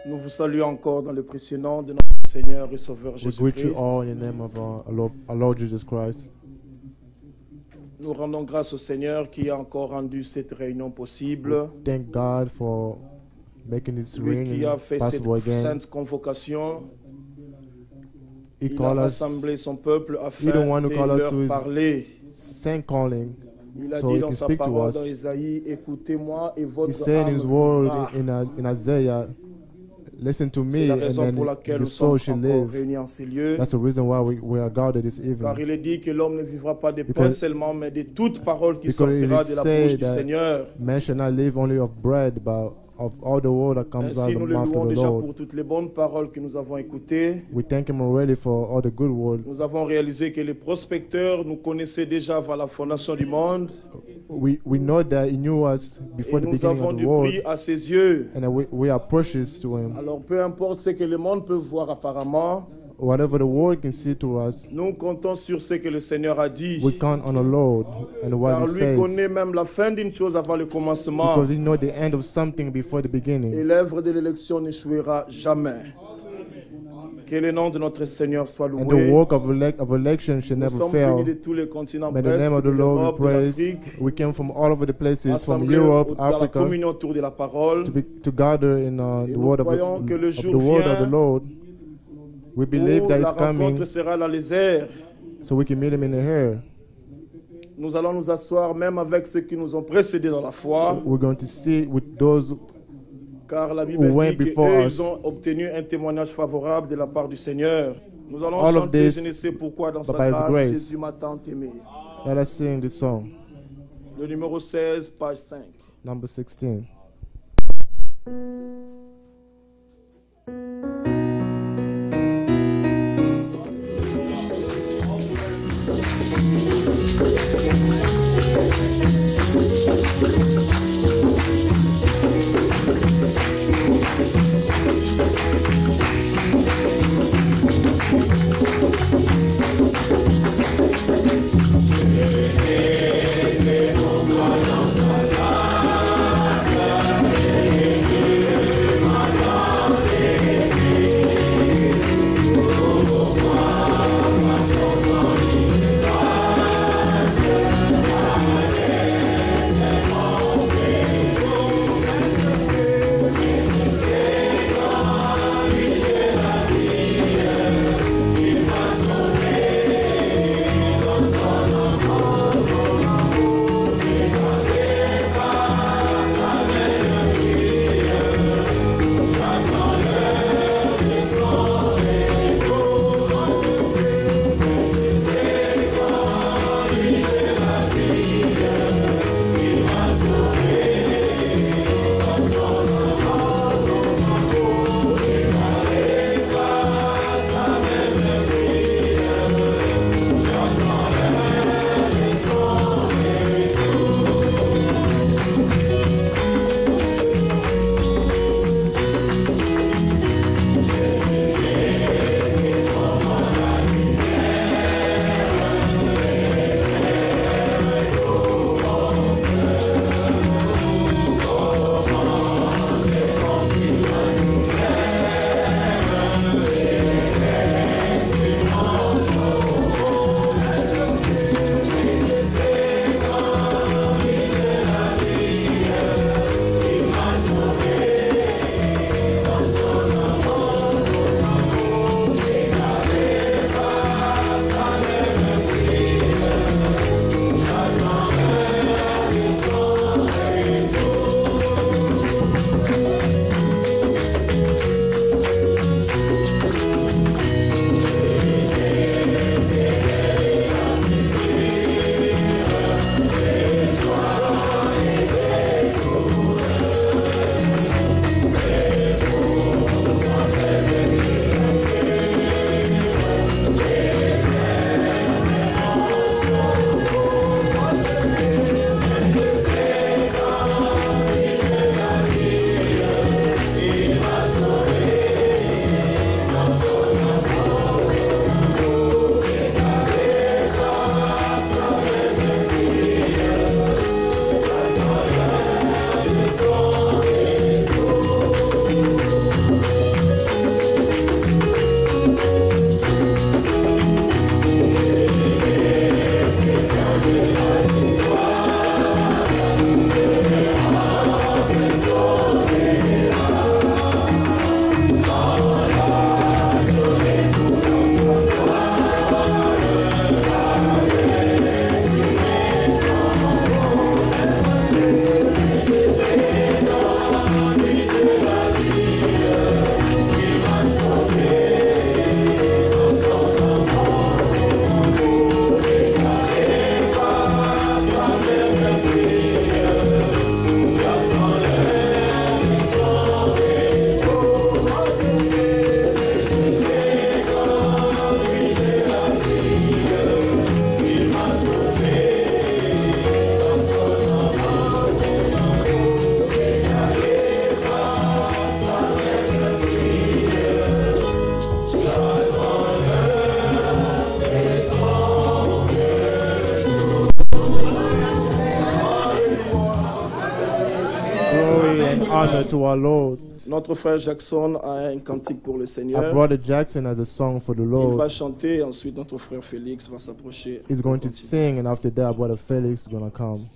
Nous vous saluons encore dans le précieux nom de notre Seigneur et Sauveur We greet you Jésus-Christ. all in the name of our Lord Jesus Christ. Nous rendons grâce au Seigneur qui a encore rendu cette réunion possible. Thank God for making this Lui qui a reunion fait cette possible again. sainte convocation. He Il called a us, rassemblé son peuple afin He the one who de called us leur to his parler. same calling, Il a so dit He dans can sa speak to parole dans us. Isaïe, écoutez-moi et He votre said in âme His word vivra. in Isaiah, listen to C'est me, la and raison pour then laquelle the nous soul sommes shall encore live. réunis en ces lieux. That's the reason why we are gathered this Car evening. il est dit que l'homme ne vivra pas de pain Because- seulement, mais de toute parole qui Because it sortira is de la bouche said du that Seigneur. man shall not live only of bread, but of all the word that comes out Ainsi, of nous the le mouth louons of the déjà Lord. pour toutes les bonnes paroles que nous avons écoutées. We thank Him already for all the good word. Nous avons réalisé que les prospecteurs nous connaissaient déjà avant la fondation du monde. We know that He knew us Et before the nous beginning avons of the du world, prix à ses yeux. and that we are precious to Him. Alors, peu importe ce que le monde peut voir apparemment, Whatever the world can see to us, nous comptons sur ce que le Seigneur a dit. we count on the Lord and what Car He lui says, connaît même la fin d'une chose avant le commencement. because He knows the end of something before the Et beginning. l'œuvre de l'élection n'échouera jamais. Que le nom de notre Seigneur soit And the loué. work of election shall Nous never sommes fail. venus de tous les continents, May the presque, name of de the Lord be l'Europe, de praised. l'Afrique, We came from all over the places, from assemblés Europe, dans la Africa, communion autour de la parole. to gather in Et the nous word croyons que le of jour the word of vient the Lord. We believe Où that la it's coming, rencontre sera dans les airs. so we can meet Him in the air. Nous allons nous asseoir même avec ceux qui nous ont précédés dans la foi, We're going to see with those car la Bible who went dit qu'eux, before us. ils ont obtenu un témoignage favorable de la part du Seigneur. Nous allons All of chanter, this je ne sais pourquoi, dans sa by His grâce, grace. Jésus m'a tant aimé. Let us sing this song, Le numéro 16, page 5. number 16. Say honor to our Lord. Notre frère Jackson a un cantique pour le Our Seigneur. brother Jackson has a song for the Il va Lord. chanter, ensuite notre frère Félix va s'approcher. He's going to sing, and after that, brother Felix is going to come.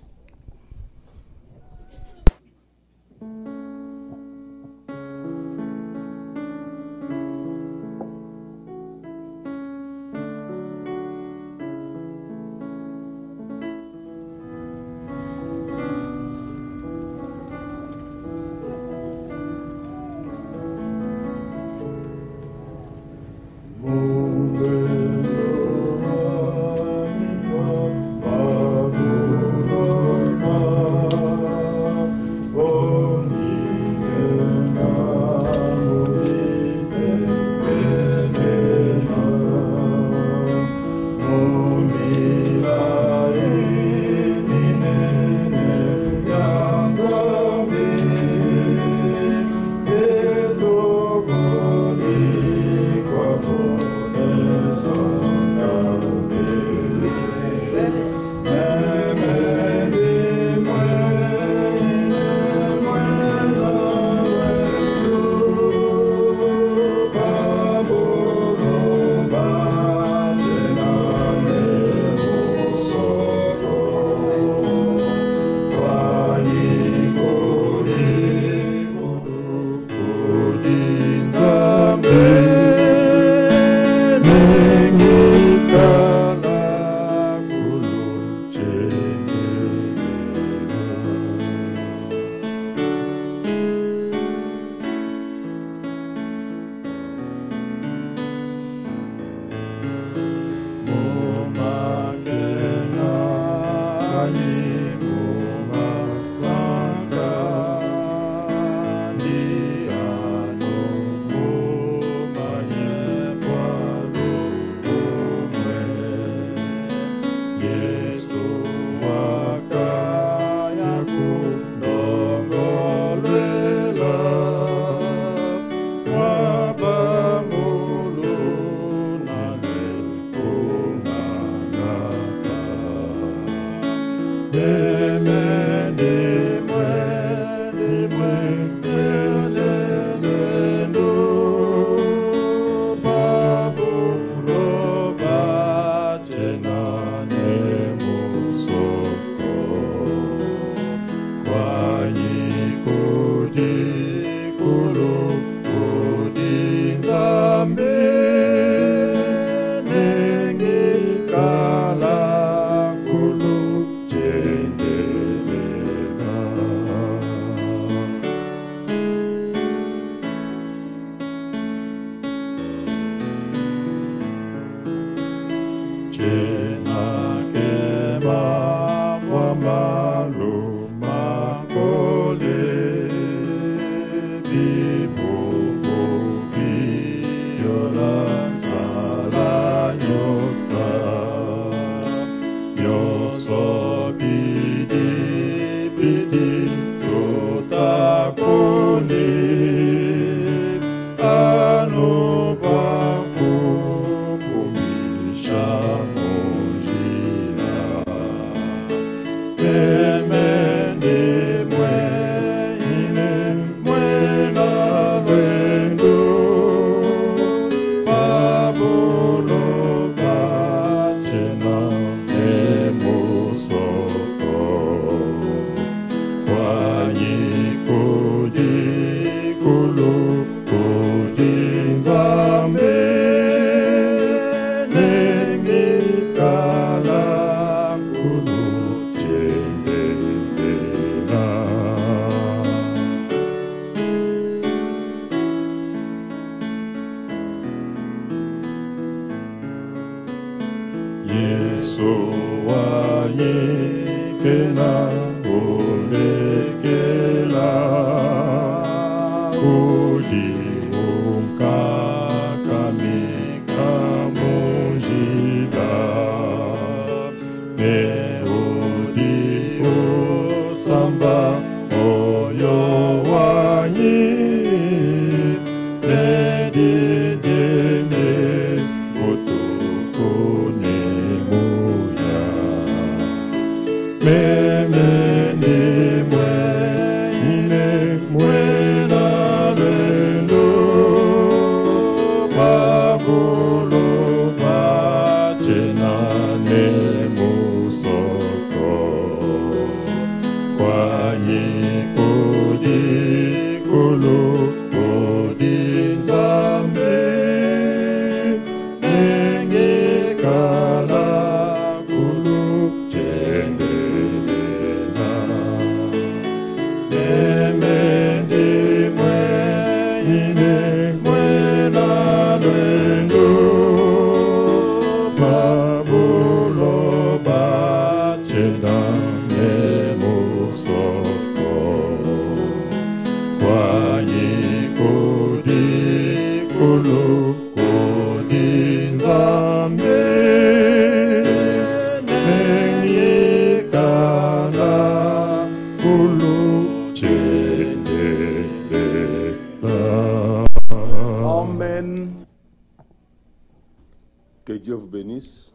Amen.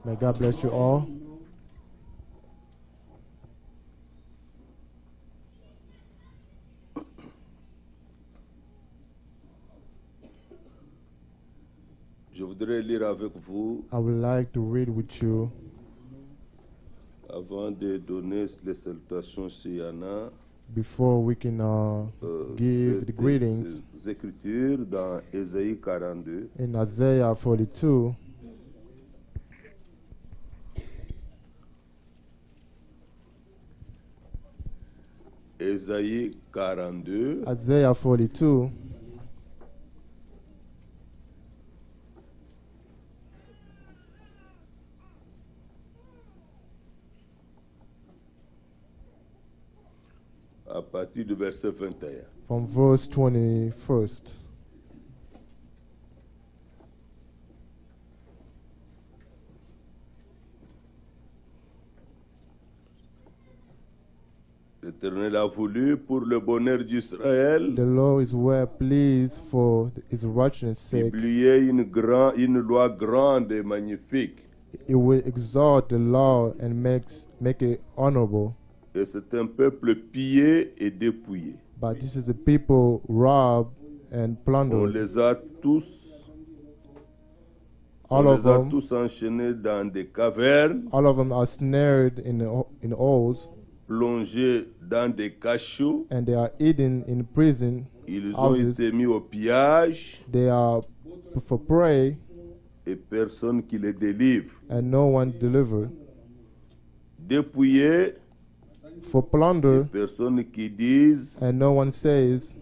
May God bless you all. Je voudrais lire avec vous, I would like to read with you avant de donner les salutations s'il y en a, before we can give the greetings ces écritures dans Ésaïe 42. in Isaiah 42. Ésaïe 42, Isaiah 42. à partir du verset 21. From verse 21st. L'Éternel a voulu pour le bonheur d'Israël The Lord is well pleased for his righteousness' sake. publier une loi grande et magnifique. He will exalt the law and make it honorable. Et c'est un peuple pillé et dépouillé. But this is a people robbed and On plundered. les a tous, All on of les a them, tous enchaînés dans des cavernes, all of them are snared in holes, plongés dans des cachots. and they are hidden in prison. Ils ont houses. été mis au pillage They are for prey, et personne qui les délivre. and no one delivered. Dépouillés, For plunder, personne qui dise and no one says,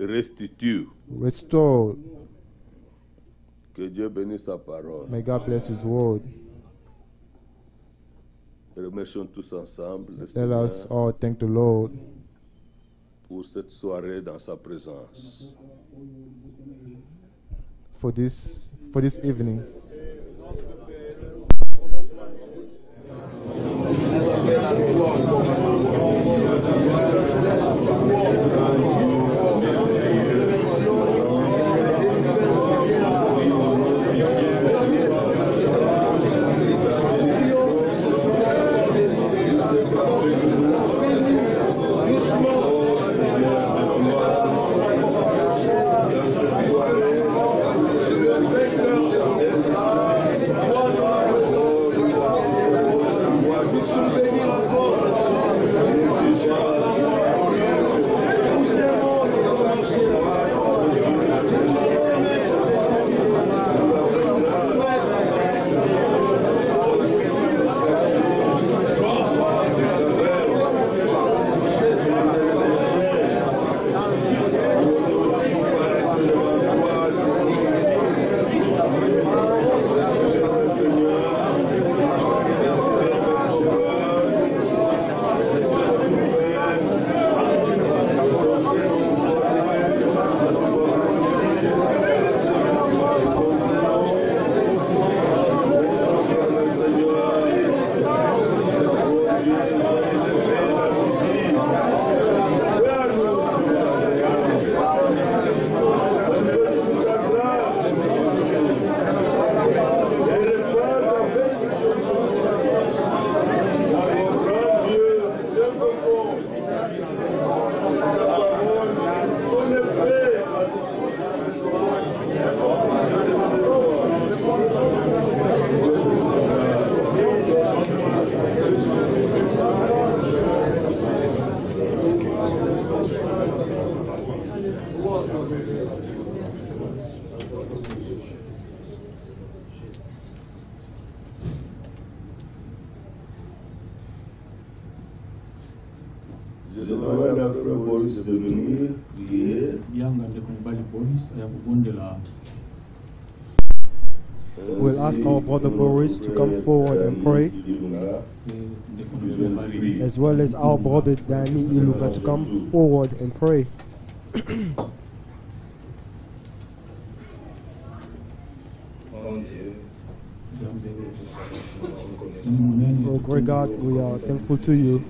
restitue. restored. Que Dieu bénisse sa parole. May God bless his word. Remercions tous ensemble le Let Seigneur us all thank the Lord pour cette soirée dans sa présence. for this evening. Je demande à Frère Boris de venir prier. We'll ask our brother Boris to come forward and pray, as well as our brother Danny Iluga to come forward and pray. Oh, great God, we are thankful to you.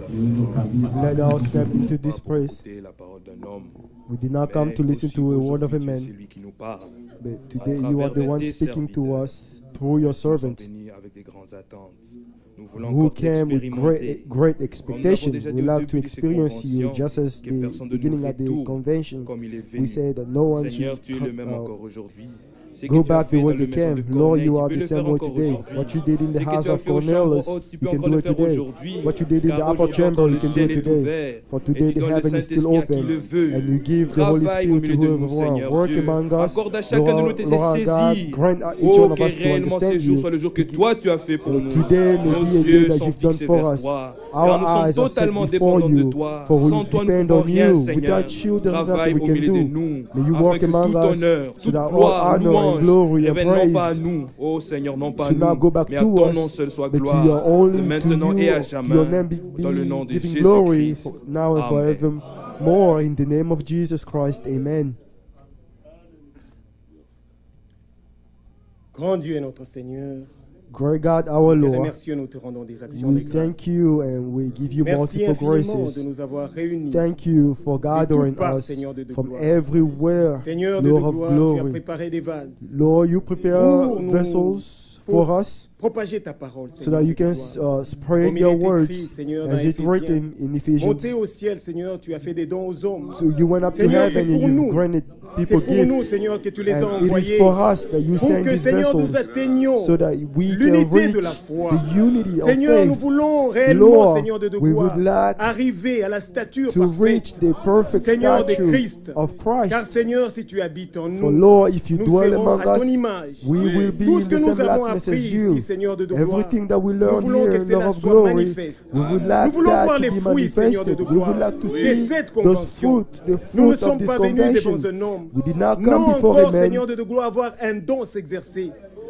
You've led our step into this place. La parole d'un homme We did not come Mais to listen aussi to a word of a aujourd'hui, tu es man, celui qui nous parle. but today you are the one speaking to us through your Nous sommes servant, bénis avec des grandes attentes. Nous voulons who encore came with t'expérimenter. great expectation. déjà dit We au like to début de ces experience you, conventions, just as que the personne de nous beginning at the retourne convention. Comme il est We venu. say that no one Seigneur, should tu es le même encore aujourd'hui. Ce que go tu as back fait the dans way la they maison de came. Lord, Corneille, you tu are peux the le same faire way encore today. aujourd'hui. What you did in the Ce que house tu as of fait aux chambres Cornelius, hautes, tu you peux can encore do le it faire today. aujourd'hui. What you did in the Car upper aujourd'hui chamber, encore, you le can do ciel it est today. ouvert. For Et today tu the donnes le heaven is still Saint-Esprit à qui open, le veut. and you give the Holy Travaille au Spirit to milieu de nous, whoever Seigneur work Dieu. among us. Accorde à chacun de nous de te Lord God, saisir. grant each Oh, one of que us to réellement ce understand jour you. soit le jour que toi tu as fait pour nous. Today may Nos be a day yeux that sont you've done fixés for vers us. toi. Our Car nous eyes sommes are set totalement before dépendants de you, toi. for we Sans toi, nous ne depend pouvons on rien, you. Seigneur. Without you, there is Travaille nothing we au can milieu de do. nous. May you Afin work que among tout us, honneur, so toute that all gloire, honor and louange, glory and revienne non pas à praise nous, oh Seigneur, non pas à should not nous, go back mais à to ton us, nom seul soit but to gloire, your de only, to maintenant et à you, jamais, to your name dans le nom de giving glory Jésus-Christ. now and Amen. forevermore in the name of Jesus Christ. Amen. Grand Dieu est notre Seigneur. Great God, our Nous te Lord, remercions, nous te rendons des actions we de grâce. thank you and we give you Merci multiple infiniment graces. de nous avoir réunis. Thank you for gathering parts, us Seigneur de from gloire. everywhere, Seigneur de Lord of gloire, tu as glory. préparé des vases Lord, you prepare Pour nous- vessels for us propager ta parole, so Seigneur that you de can gloire. spread Comme il your est écrit, words Seigneur, dans as it Éphésiens. written in Ephesians. Monté au ciel, Seigneur, tu as fait des dons aux hommes. So you went up to Seigneur, heaven c'est and pour you nous. granted C'est people pour nous, gifts. Seigneur, que tu les as And it is envoyés for us that you pour send que, these Seigneur, nous vessels atteignions so that we can l'unité de la reach foi. the unity of Seigneur, nous faith. voulons réellement, Lord, Seigneur de we gloire, would like arriver à la stature to reach parfaite, the perfect Seigneur de statue Christ. of Car Christ. Seigneur, si tu habites en For nous, Lord, if you nous dwell serons among à ton us, image. we will be Tout in ce que the nous same avons likeness appris as ici, you. Seigneur de gloire, Everything that we nous learn voulons que here, cela Lord of soit glory, manifeste. we would Nous like voulons voir that les to be fruits, Seigneur de manifested. We gloire, would like to de see cette those convention. fruits, the Nous ne fruit of sommes this pas venus convention. devant un homme. We did not Non come before a encore, man Seigneur de gloire, avoir un don s'exercer.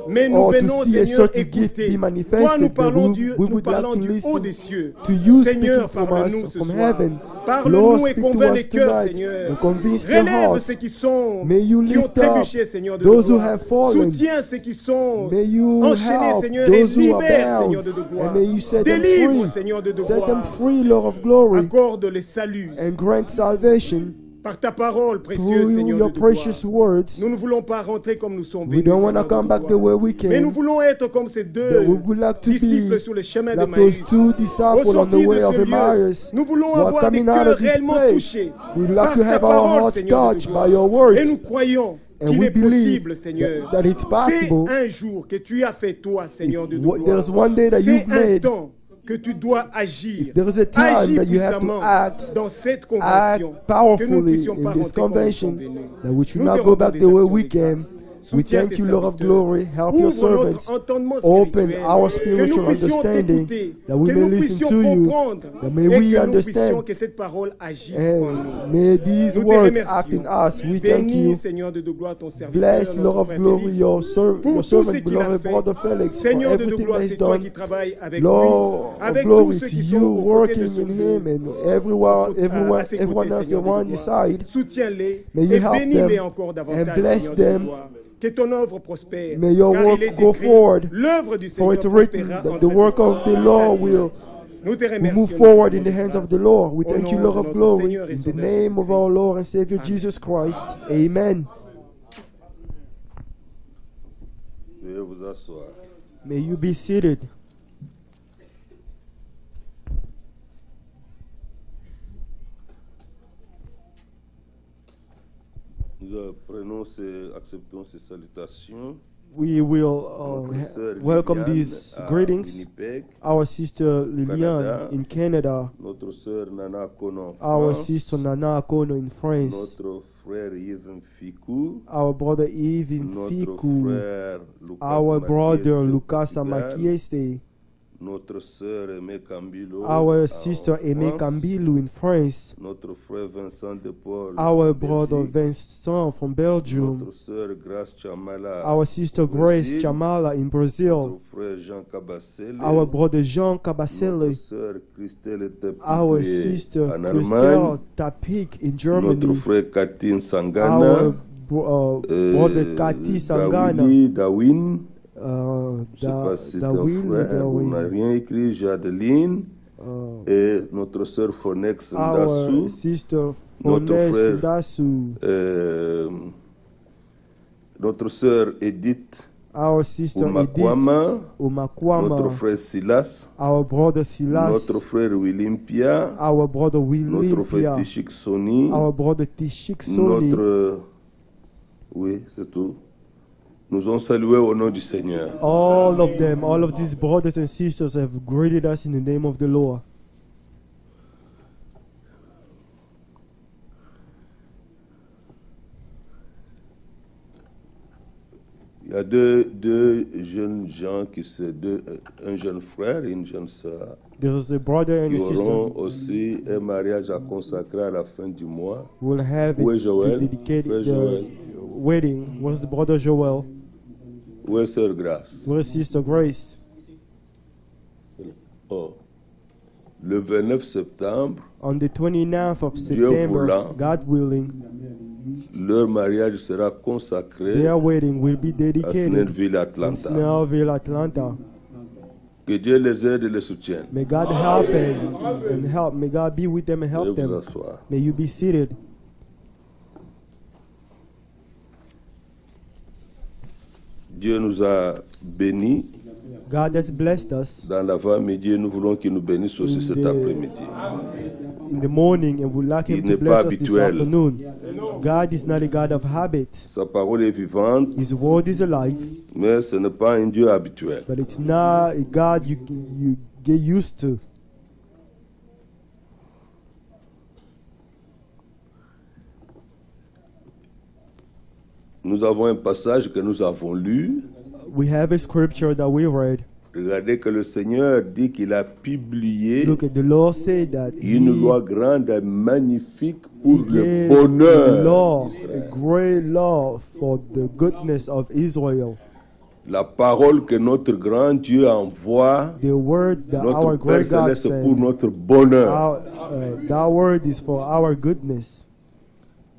Mais nous or to venons, see a Seigneur, certain gift écouter. be manifested, Toi, nous but parlons we du, would nous like parlons to du haut listen des cieux. to you Seigneur, speaking from parle-nous us, ce from soir. heaven. Parle-nous Lord, et speak to convainc us les cœurs, tonight Seigneur. and convince their Relève hearts. ceux qui sont, May you qui ont lift up trébuché, Seigneur de those who gloire. have fallen. Soutiens ceux qui sont May you enchaînés, help Seigneur, et those who are libère, bound, Seigneur de gloire. and may you set them Délivre, free. Seigneur de Set them gloire. free, Lord of glory, Accorde le salut and grant salvation par ta parole précieuse, through Seigneur your de gloire. precious words. Nous ne voulons pas rentrer comme nous sommes We venus, don't want to Seigneur come de back the gloire. way we Mais nous came, voulons être comme ces but deux we would like to disciples be sur le chemin de like those Maïs. two Au disciples on the sortir way de of ce lieu, Emmaus nous voulons who are avoir des coming out cœurs of this réellement place. touchés We'd like par to ta have our parole, hearts Seigneur de touched gloire. by your Et words. nous croyons And qu'il we est believe possible, Seigneur. that it's C'est possible. un jour que tu as fait toi, Seigneur de There's gloire. one day that C'est you've un made. temps que tu dois agir. There is a time Agis that you have to puissamment act, dans cette act convention. Que nous ne powerfully puissions pas in this rentrer comme nous convention, sommes venus. that we should Nous te not go rendons back des the way actions we de came. grâce. We Soutiens thank tes you, Lord of serviteurs. glory. Help your Ouvre servants. notre entendement Open spirituel. our Que spiritual nous puissions understanding, t'écouter. that we Que may nous listen puissions to you, comprendre. that may Et we que nous puissions understand. que cette parole agisse en And nous. may these Nous te words remercions. act in us. We thank Bénis, you. Seigneur de gloire, ton serviteur, Bless, notre Lord of frère glory, Félix. your Pour tout ce servant, qu'il a beloved fait. brother Felix, for Seigneur de everything gloire, that c'est he's toi done. qui travailles avec Lord lui, avec of glory, tous ceux to qui sont you aux côtés de working son in Dieu. him and everyone, À ses everyone côtés, else Seigneur de around his gloire. side. Soutiens-les May you et help bénis-les them encore and davantage, bless Seigneur de them. gloire. Que ton œuvre prospère. May your car work il est go écrit, forward. l'œuvre du For Seigneur it's written prospérera that entre the work tes of the mains. Lord will Nous te remercions. move forward in the hands of the Lord. We Au thank you, nom Lord de of notre glory, Seigneur et in the Sauveur name of our Lord and Savior Amen. Jesus Christ. Amen. Veuillez vous asseoir. May you be seated. Nous acceptons ces salutations. We will Notre sœur welcome Liliane these à greetings. Winnipeg, Our sister Liliane Canada. in Canada, notre sœur Nana Kono en our France, sister Nana Akono in France, notre frère Yves Fikou, our brother Yves in notre Fiku, frère Lucas our brother Makiese au Lucas Portugal, Amakieste, notre sœur Aimé Cambilo our en sister Aimé France, Cambilou in France, notre frère Vincent de Paul our en brother Belgique, Vincent from Belgium, notre sœur Grace Chamala our sister au Grace Brésil, Chamala in notre Brazil, frère Jean Cabacele, our brother Jean notre Cabacele, sœur Christelle our Tapigoué sister en Christelle Allemagne, Tapik in notre Germany, frère Katine our Sangana, brother Kati Sangana, Dawin, je ne sais Da- pas si c'est un Dawil, frère, on n'a Dawil. rien écrit, Jadeline, et notre sœur Fonex our Ndasu, sister notre Fones frère. Dasu, notre sœur Edith, our sister Umakwama, Edith Umakwama, notre frère Silas, our brother Silas, notre frère Willimpia, our brother notre frère Willimpia, Tishik Soni, our brother Tishik Soni. notre... Oui, c'est tout. Nous ont salué au nom du Seigneur. All of them, all of these brothers and sisters have greeted us in the name of the Lord. Il y a deux jeunes gens un jeune frère et une jeune sœur There's a brother and qui a sister auront aussi un mariage à consacrer à la fin du mois. who will have Où est it to Joël? dedicate Frère the Joël. wedding. Where's the brother Joel? Où est sœur Grâce? Where's sister Grace? Oh. Le 29 septembre, On the 29th of Dieu September, voulant, God willing, leur mariage sera consacré their wedding will be à dedicated Snellville, in Atlanta. Snellville, Atlanta. Que Dieu les aide et les soutienne. May God help them and help. May God be with them and help Veuillez vous them. asseoir. May you be seated. Dieu nous a bénis God has blessed us dans l'avant-midi et nous voulons qu'il nous bénisse aussi cet après-midi. in the morning, and we'd like Him Il to n'est bless pas us this habituel. afternoon. God is not a God of habit. Sa parole est vivante, His word is alive, mais ce n'est pas un Dieu habituel. but it's not a God you get used to. Nous avons un passage que nous avons lu. We have a scripture that we read. Regardez que le Seigneur dit qu'il a publié Look at the Lord said that une He loi grande et magnifique pour le gave the bonheur law, a d'Israël. great law for the goodness of Israel. La parole que notre grand Dieu envoie, The word that notre our Père great God Céleste, pour sent, notre bonheur. that word is for our goodness.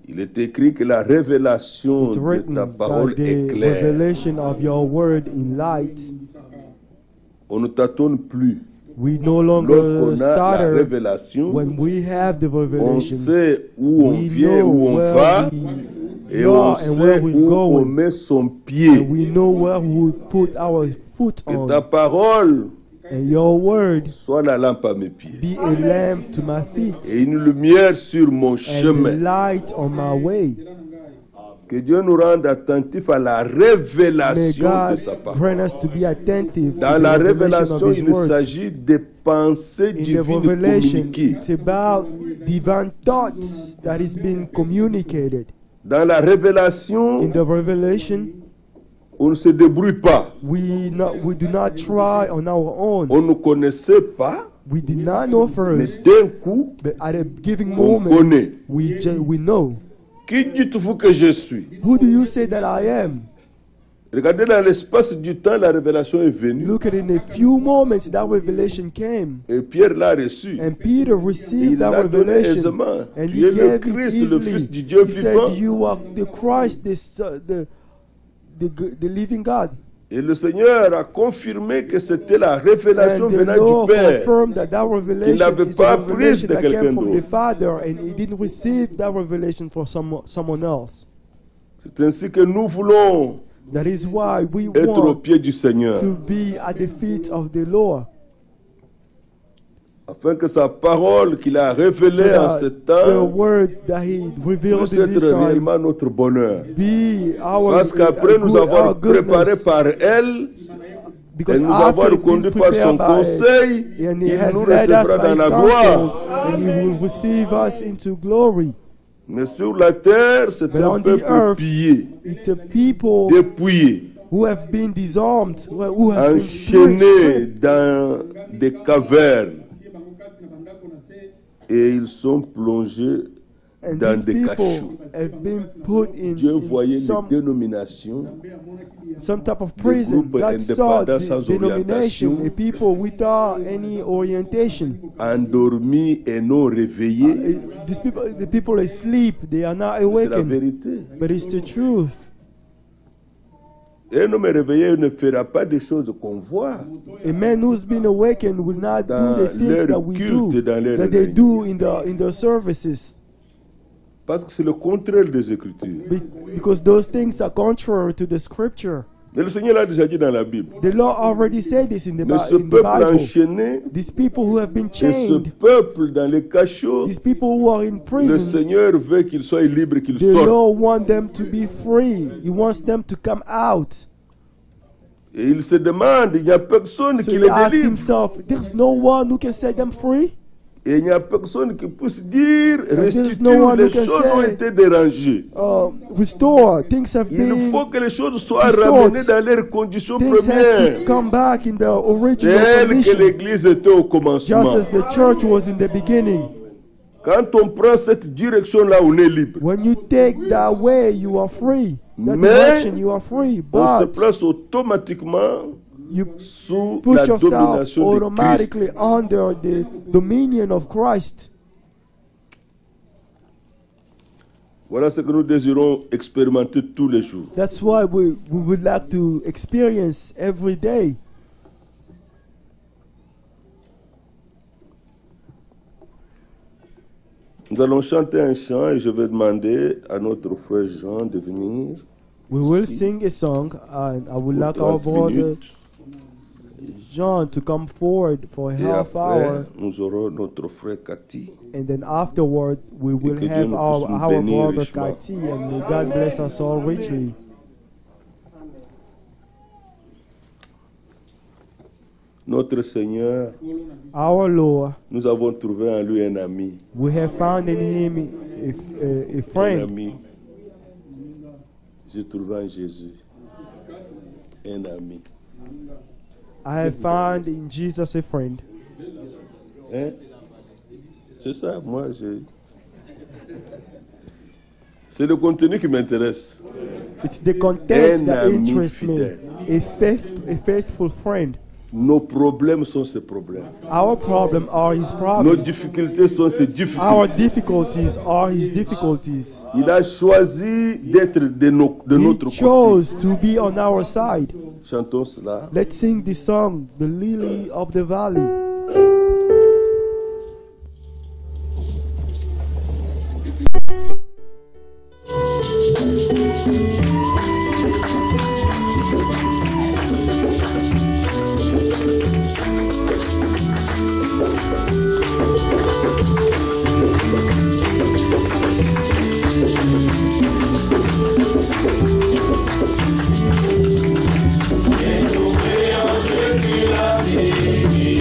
Il est écrit que la révélation It's de written ta that parole est the claire. revelation of your word in light, On ne tâtonne plus. we no longer Lorsqu'on a la stutter. révélation, When we have the on revelation, sait où on we vient, know où on where va, we et on are and where sait we're où on going, met son and pied. we know where we put our foot Que ta on. parole And your word soit la lampe à mes pieds be a lamp to my feet et une lumière sur mon and a chemin. light on my way. Que Dieu nous rende attentifs à la May révélation de God sa parole. grant us to be attentive Dans to la the revelation of révélation, His il words. s'agit des pensées In the divines revelation, communiquées. it's about divine thoughts that is being communicated. Dans la révélation, In the revelation, on ne se débrouille pas. we do not try on our own. On ne connaissait pas, We did not know mais first, d'un coup, but at a given on moment, connaît. we know. Qui dites-vous que je suis? Who do you say that I am? Regardez dans l'espace du temps, la révélation est venue. Look at it, in a few moments that revelation came. Et Pierre l'a reçu. And Peter received Il that l'a donné revelation, aisément. and Tu he es le gave it Christ, le easily. Fils du Dieu He said, vivant. "You are the Christ, the living God." Et le Seigneur a confirmé que c'était la révélation And the venant Lord du Père. confirmed that that revelation n'avait is pas a revelation prise de that quelqu'un came from the d'autre. Father, and he didn't receive that revelation from someone else. C'est ainsi que nous voulons That is why we être au want pied du Seigneur, to be at the feet of the Lord, afin que sa parole qu'il a so révélée en ce that the temps word that He revealed puisse in this être time réellement notre bonheur. be our Parce qu'après nous avoir our préparé goodness. par elle Because et nous after avoir being conduits par son prepared by conseil, and He il has nous led us recevra by dans His la counsel, gloire. and He will receive us into glory. Mais sur la terre, c'est But un on the peuple earth, pillé, It's a people dépouillé, who have been disarmed, who have been enchaîné stripped, dans des cavernes. Et ils sont plongés and dans these des people cachots. have been put Dieu in voyait some les dénominations type of prison. groupes God saw indépendants the sans denomination, orientation. a people without any orientation. endormis et non réveillés. These people, the people asleep, they are not C'est la awakened. vérité. But it's the truth. Un homme réveillé ne fera pas des choses qu'on voit. A man who's been awakened will not do Dans the things leur that we culte, do, dans leur that they réveil. do in the services. Parce que c'est le contraire des Écritures. Because those things are contrary to the scripture. Et le Seigneur l'a déjà dit dans la Bible. The Lord already said this in the, Mais ce in the peuple Bible. enchaîné These people who have been et ce chained, peuple dans les cachots, these people who are in le prison, Seigneur veut qu'ils soient libres, qu'ils the sortent. Lord wants them to be free. He wants them to come out. Et il se demande, il n'y a personne So qui he les asks délivre. himself, there's no one who can set them free? Et il n'y a personne qui puisse dire, there's restitue, no one les who can choses ont say, été dérangées. Restore. Things have Il faut been, que les choses soient restored. ramenées dans leurs conditions things has premières, to come back in the original telles que condition, l'Église était au just commencement. as the church was in the beginning. Quand on prend cette direction-là, on est libre. When you take that way, you are free. That Mais direction, you are free. On se But place automatiquement you sous put la yourself domination de Christ. automatically under the dominion of Christ. Voilà ce que nous désirons expérimenter tous les jours. That's why we would like to experience every day. Nous allons chanter un chant et je vais demander à notre frère Jean de venir. We will sing a song, and I would pour like our 30 brother minutes. John to come forward for a Et half après, hour, nous aurons notre frère Cathy. and then afterward we will que Dieu have nous our, puisse nous our bénir brother richement. Kati, and may God bless us all richly. Notre Seigneur, Our Lord, nous avons trouvé en lui un ami. we have found in him a Un friend. ami. J'ai trouvé en Jésus un ami. I have found in Jesus a friend. Hein? C'est ça, moi, c'est le contenu qui m'intéresse. It's the content Un that ami interests me. fidèle. A faithful friend. Nos problèmes sont ses problèmes. Our problem are his Nos problems. difficultés sont ses Our difficultés. difficulties are his difficulties. Il a choisi d'être de He notre côté. chose to be on our side. Chantons cela. Let's sing this song, The Lily of the Valley. Jésus la vie,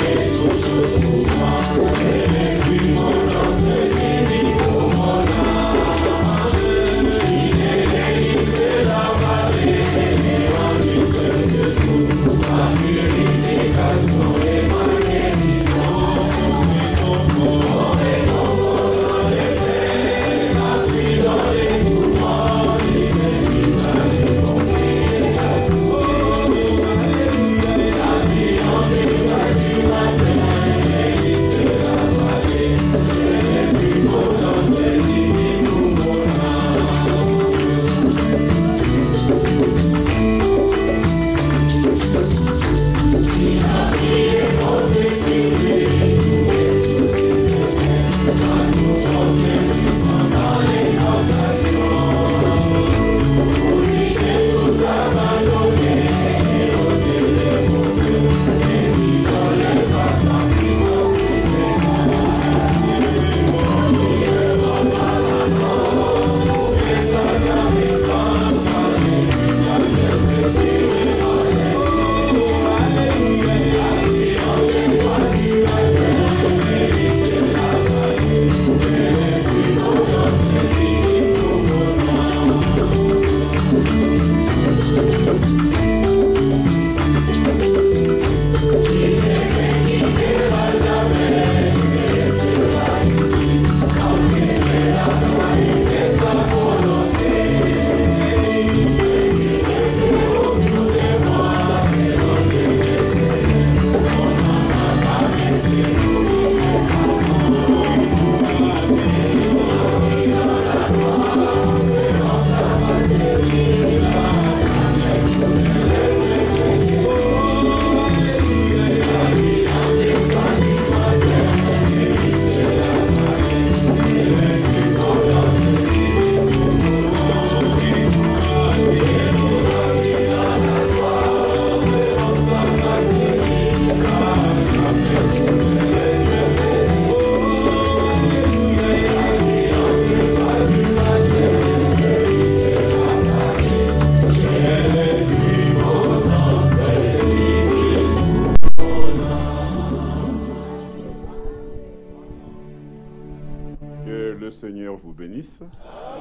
Seigneur vous bénisse,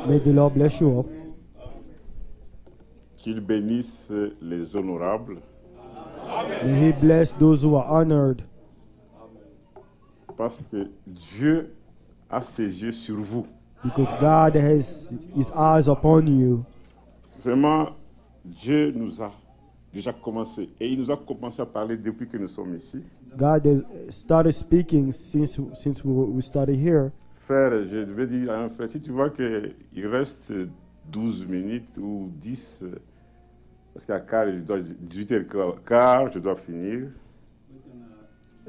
May the Lord bless you all. qu'il bénisse les honorables, May He bless those who are honored, parce que Dieu a ses yeux sur vous. because God has His eyes upon you. Vraiment, Dieu nous a déjà commencé. Et il nous a commencé à parler depuis que nous sommes ici. God has started speaking since we started here. Frère, je vais dire à un frère, si tu vois qu'il reste 12 minutes ou 10, parce qu'à 18h15, je dois finir.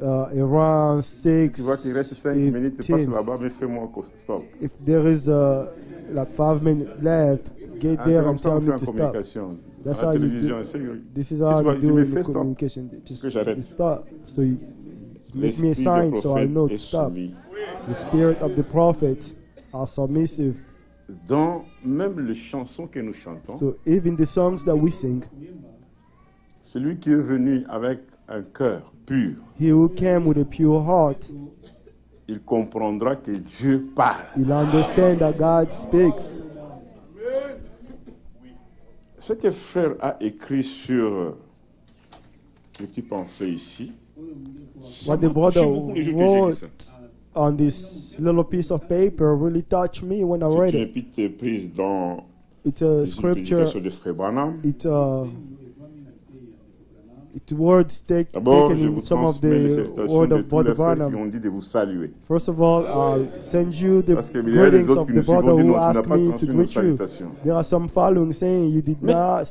Around 6, Tu vois qu'il reste 5 minutes, passe 15. là-bas, mais fais-moi stop. If there is like 5 minutes left, get Ah, there c'est comme and ça tell qu'on fait me en to stop. communication. That's À la how you télévision, do. c'est- This is si how tu vois, you je do me in fais the stop, communication. Just que j'arrête. stop. So you make me a L'esprit sign du so I prophète know est to stop. soumis. The spirit of the prophet are submissive. Dans même les chansons que nous chantons, So even the songs that we sing, celui qui est venu avec un cœur pur, he who came with a pure heart, il comprendra que Dieu parle. he'll understand that God speaks. Ce que frère a écrit sur le petit pamphlet ici, ça What the m'a touché brother beaucoup les jours que j'ai lu ça. wrote on this little piece of paper really touched me when I read C'est une it. épître prise dans It's a les scripture. prédications de frère Branham. It's words D'abord, taken je in vous some of transmets les the salutations word de of tous Brother les frères qui Branham. ont dit de vous saluer. First of all, I'll send you the Parce qu'il y a des greetings autres of qui the nous suivent, brother on dit who non, tu n'as asked pas me to transmis nos greet you. salutations. There are some following saying you did not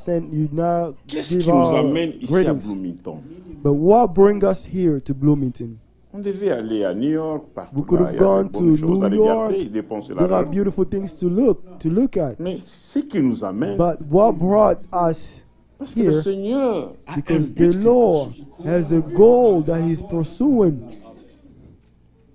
Qu'est-ce give qui nous our amène ici à greetings. Bloomington? But what brings us here to Bloomington? On devait aller à New York, partout We could là, have il y a gone des bonnes to choses à New regarder, York. et dépenser There are l'argent. beautiful things to look at. Mais ce qui nous amène, But what brought us parce que le here? Seigneur a un Because but the qu'il Lord poursuit. has a goal that He's pursuing.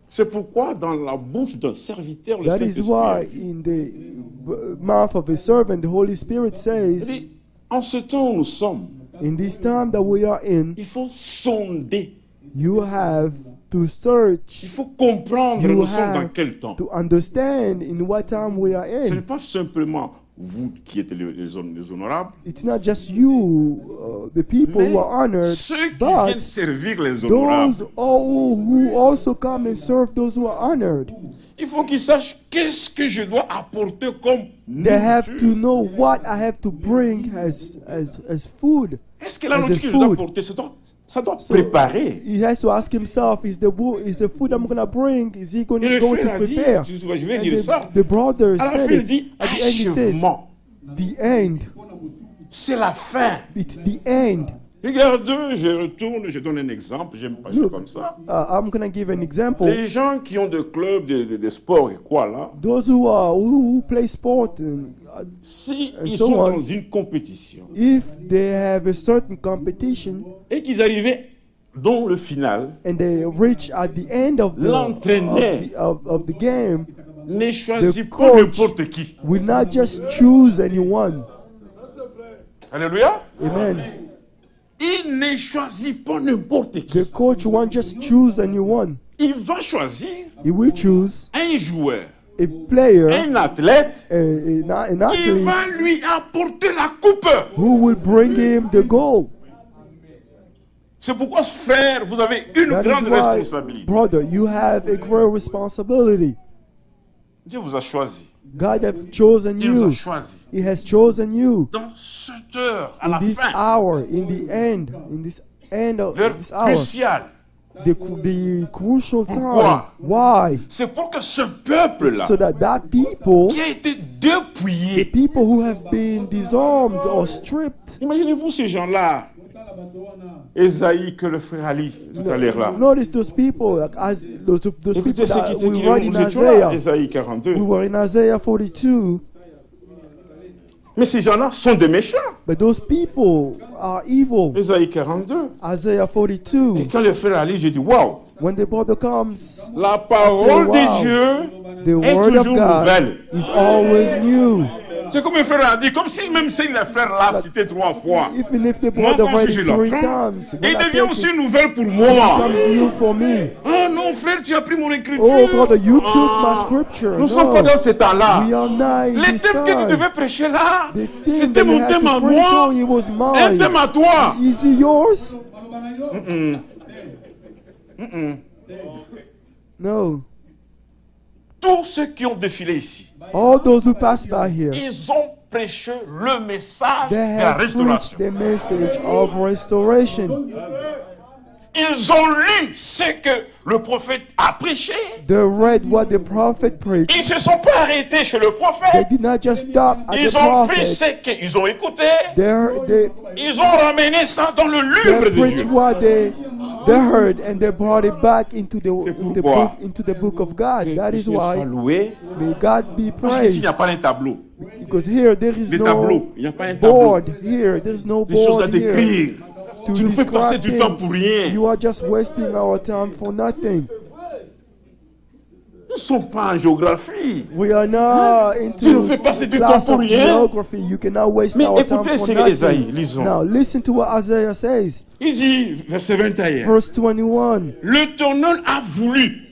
C'est pourquoi dans la bouche d'un serviteur, le That is Saint-Esprit a why dit, in the mouth of a servant, the Holy Spirit il says, dit, en ce temps où nous sommes, in this time that we are in, il faut sonder, you have to il search, faut comprendre you nous sommes dans have quel temps. to understand in what time we are Ce n'est in. pas simplement vous qui êtes les honorables, It's not just you, the people mais who are honored, ceux qui viennent but servir les honorables. those who also come and serve those who are honored. Il faut qu'ils sachent qu'est-ce que je dois apporter comme They have to nourriture. know what I have to bring as food. Est-ce que la as a nourriture que je dois food. apporter, ça doit préparer. He has to ask himself, is the food I'm going to bring, is he going Et le to frère a dit, prepare? je viens And dire ça. the brother À la said fin, il it. dit At the end he says, achèvement. the end. C'est la fin. It's the end. Regarde, je retourne, je donne un exemple, j'aime pas ça Look, comme ça. I'm going to give an example. Les gens qui ont des clubs de sport et quoi là, Those who play sport, and, si And ils so sont on. dans une compétition if they have a certain competition et qu'ils arrivaient dans le final, and they reach at the end of L'entraîneur of the game, ne choisit The pas coach n'importe qui. will not just choose anyone. Alléluia. Amen. Il ne choisit pas n'importe qui. The coach won't just choose anyone. Il va choisir He will choose un joueur, a player, un athlète an qui va athlete lui apporter la coupe. who will bring him the goal. C'est pourquoi, frère, vous avez une That grande is why, responsabilité. brother, you have a great responsibility. Dieu vous a choisi. God has chosen Il vous a you. choisi. He has chosen you Dans cette heure, à in la this fin, hour, in this end of l'heure this hour, cruciale, the crucial time. Pourquoi? Why? c'est pour que ce peuple-là, So that people, qui a été dépouillé, people who have been disarmed or stripped. imaginez-vous ces gens-là, Esaïe que le frère Ali tout à l'heure là. Notice those people, like as those people Écoutez ce that qui we était read nous in étions là, Isaiah. Esaïe 42. We were in Isaiah 42, Mais ces gens-là sont des méchants. but those people are evil. Esaïe 42. Isaiah Et 42. quand le frère Ali, j'ai dit, waouh, When the brother comes, la parole wow. de Dieu the est word of toujours God nouvelle. is always new. C'est comme le frère a dit, comme si même si le frère l'a cité 3 fois. Even if the Moi, brother quand read je it le 3 prends, times, il when I devient take aussi it, nouvelle pour it moi. becomes new for me. Ah non, mon frère, tu as pris mon écriture. Oh, brother, you took my Ah, scripture. nous ne sommes pas No. dans ce temps-là. We are not in Les this thèmes que tu time. devais prêcher là, The thing c'était that you mon had thème to à preach moi, on, it was un mine. thème à toi. Is it yours? No. Tous ceux qui ont défilé ici, All those who pass by here, ils ont prêché le message they de la have restauration. preached the message of restoration. Ils ont lu ce que le prophète a prêché. They read what the prophet preached. Ils ne se sont pas arrêtés chez le They prophète. did not just stop at the Ils ont pris prophet. ce qu'ils ont écouté. They Ils ont ramené ça dans le livre de preached Dieu. what they heard and they brought it back into the pourquoi. book of God. That is Soit why loué. may God be Parce qu'ici, il praised. n'y a pas un tableau. Because here there is Les no tableaux. Il n'y a pas un tableau. board. Here there is no Des choses à board here. décrire. To Tu nous fais passer describe du temps things. pour rien. You are just wasting our time for nothing. Nous ne sommes pas en géographie. We are not Tu nous into fais passer du class temps pour of rien. geography. You cannot waste Mais our time écoutez for ce nothing. qu'Ésaïe, lisons. Now listen to what Isaiah says. Il dit, verset 21, Verse 21. l'Éternel a voulu.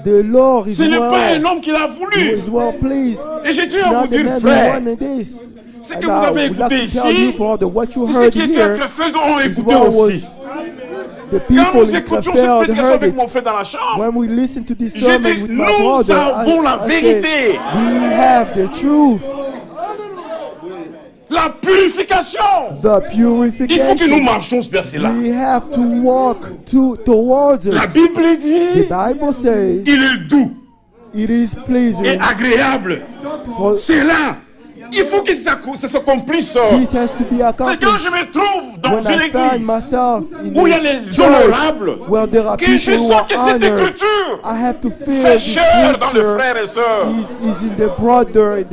The Lord is Ce n'est pas un well, homme qui l'a voulu. is well pleased. Et je It's tiens à vous not the dire, man who frère, wanted this. ce And que now, vous avez we'd like écouté to tell you, ici, brother, what you c'est ce heard qui était à here Krefeld ont is écouté what aussi. was the Quand people nous in écoutions cette Krefeld prédication heard avec it. mon frère dans la chambre, When we listen to this j'ai sermon dit, with my nous brother, avons la I said, vérité. we have the truth, La purification. the Il faut que nous purification. marchions vers cela. We have to walk towards La it. Bible The dit, Bible says il est doux it is et pleasing agréable. for C'est là. Il faut que ça s'accomplisse. this has to be C'est quand accomplished. je me trouve dans When une I find église myself in où il y a a les church honorables, where there are que people je who sens are que cette honored, écriture I have to feel fait the chair dans les scripture frères et sœurs. is in the brother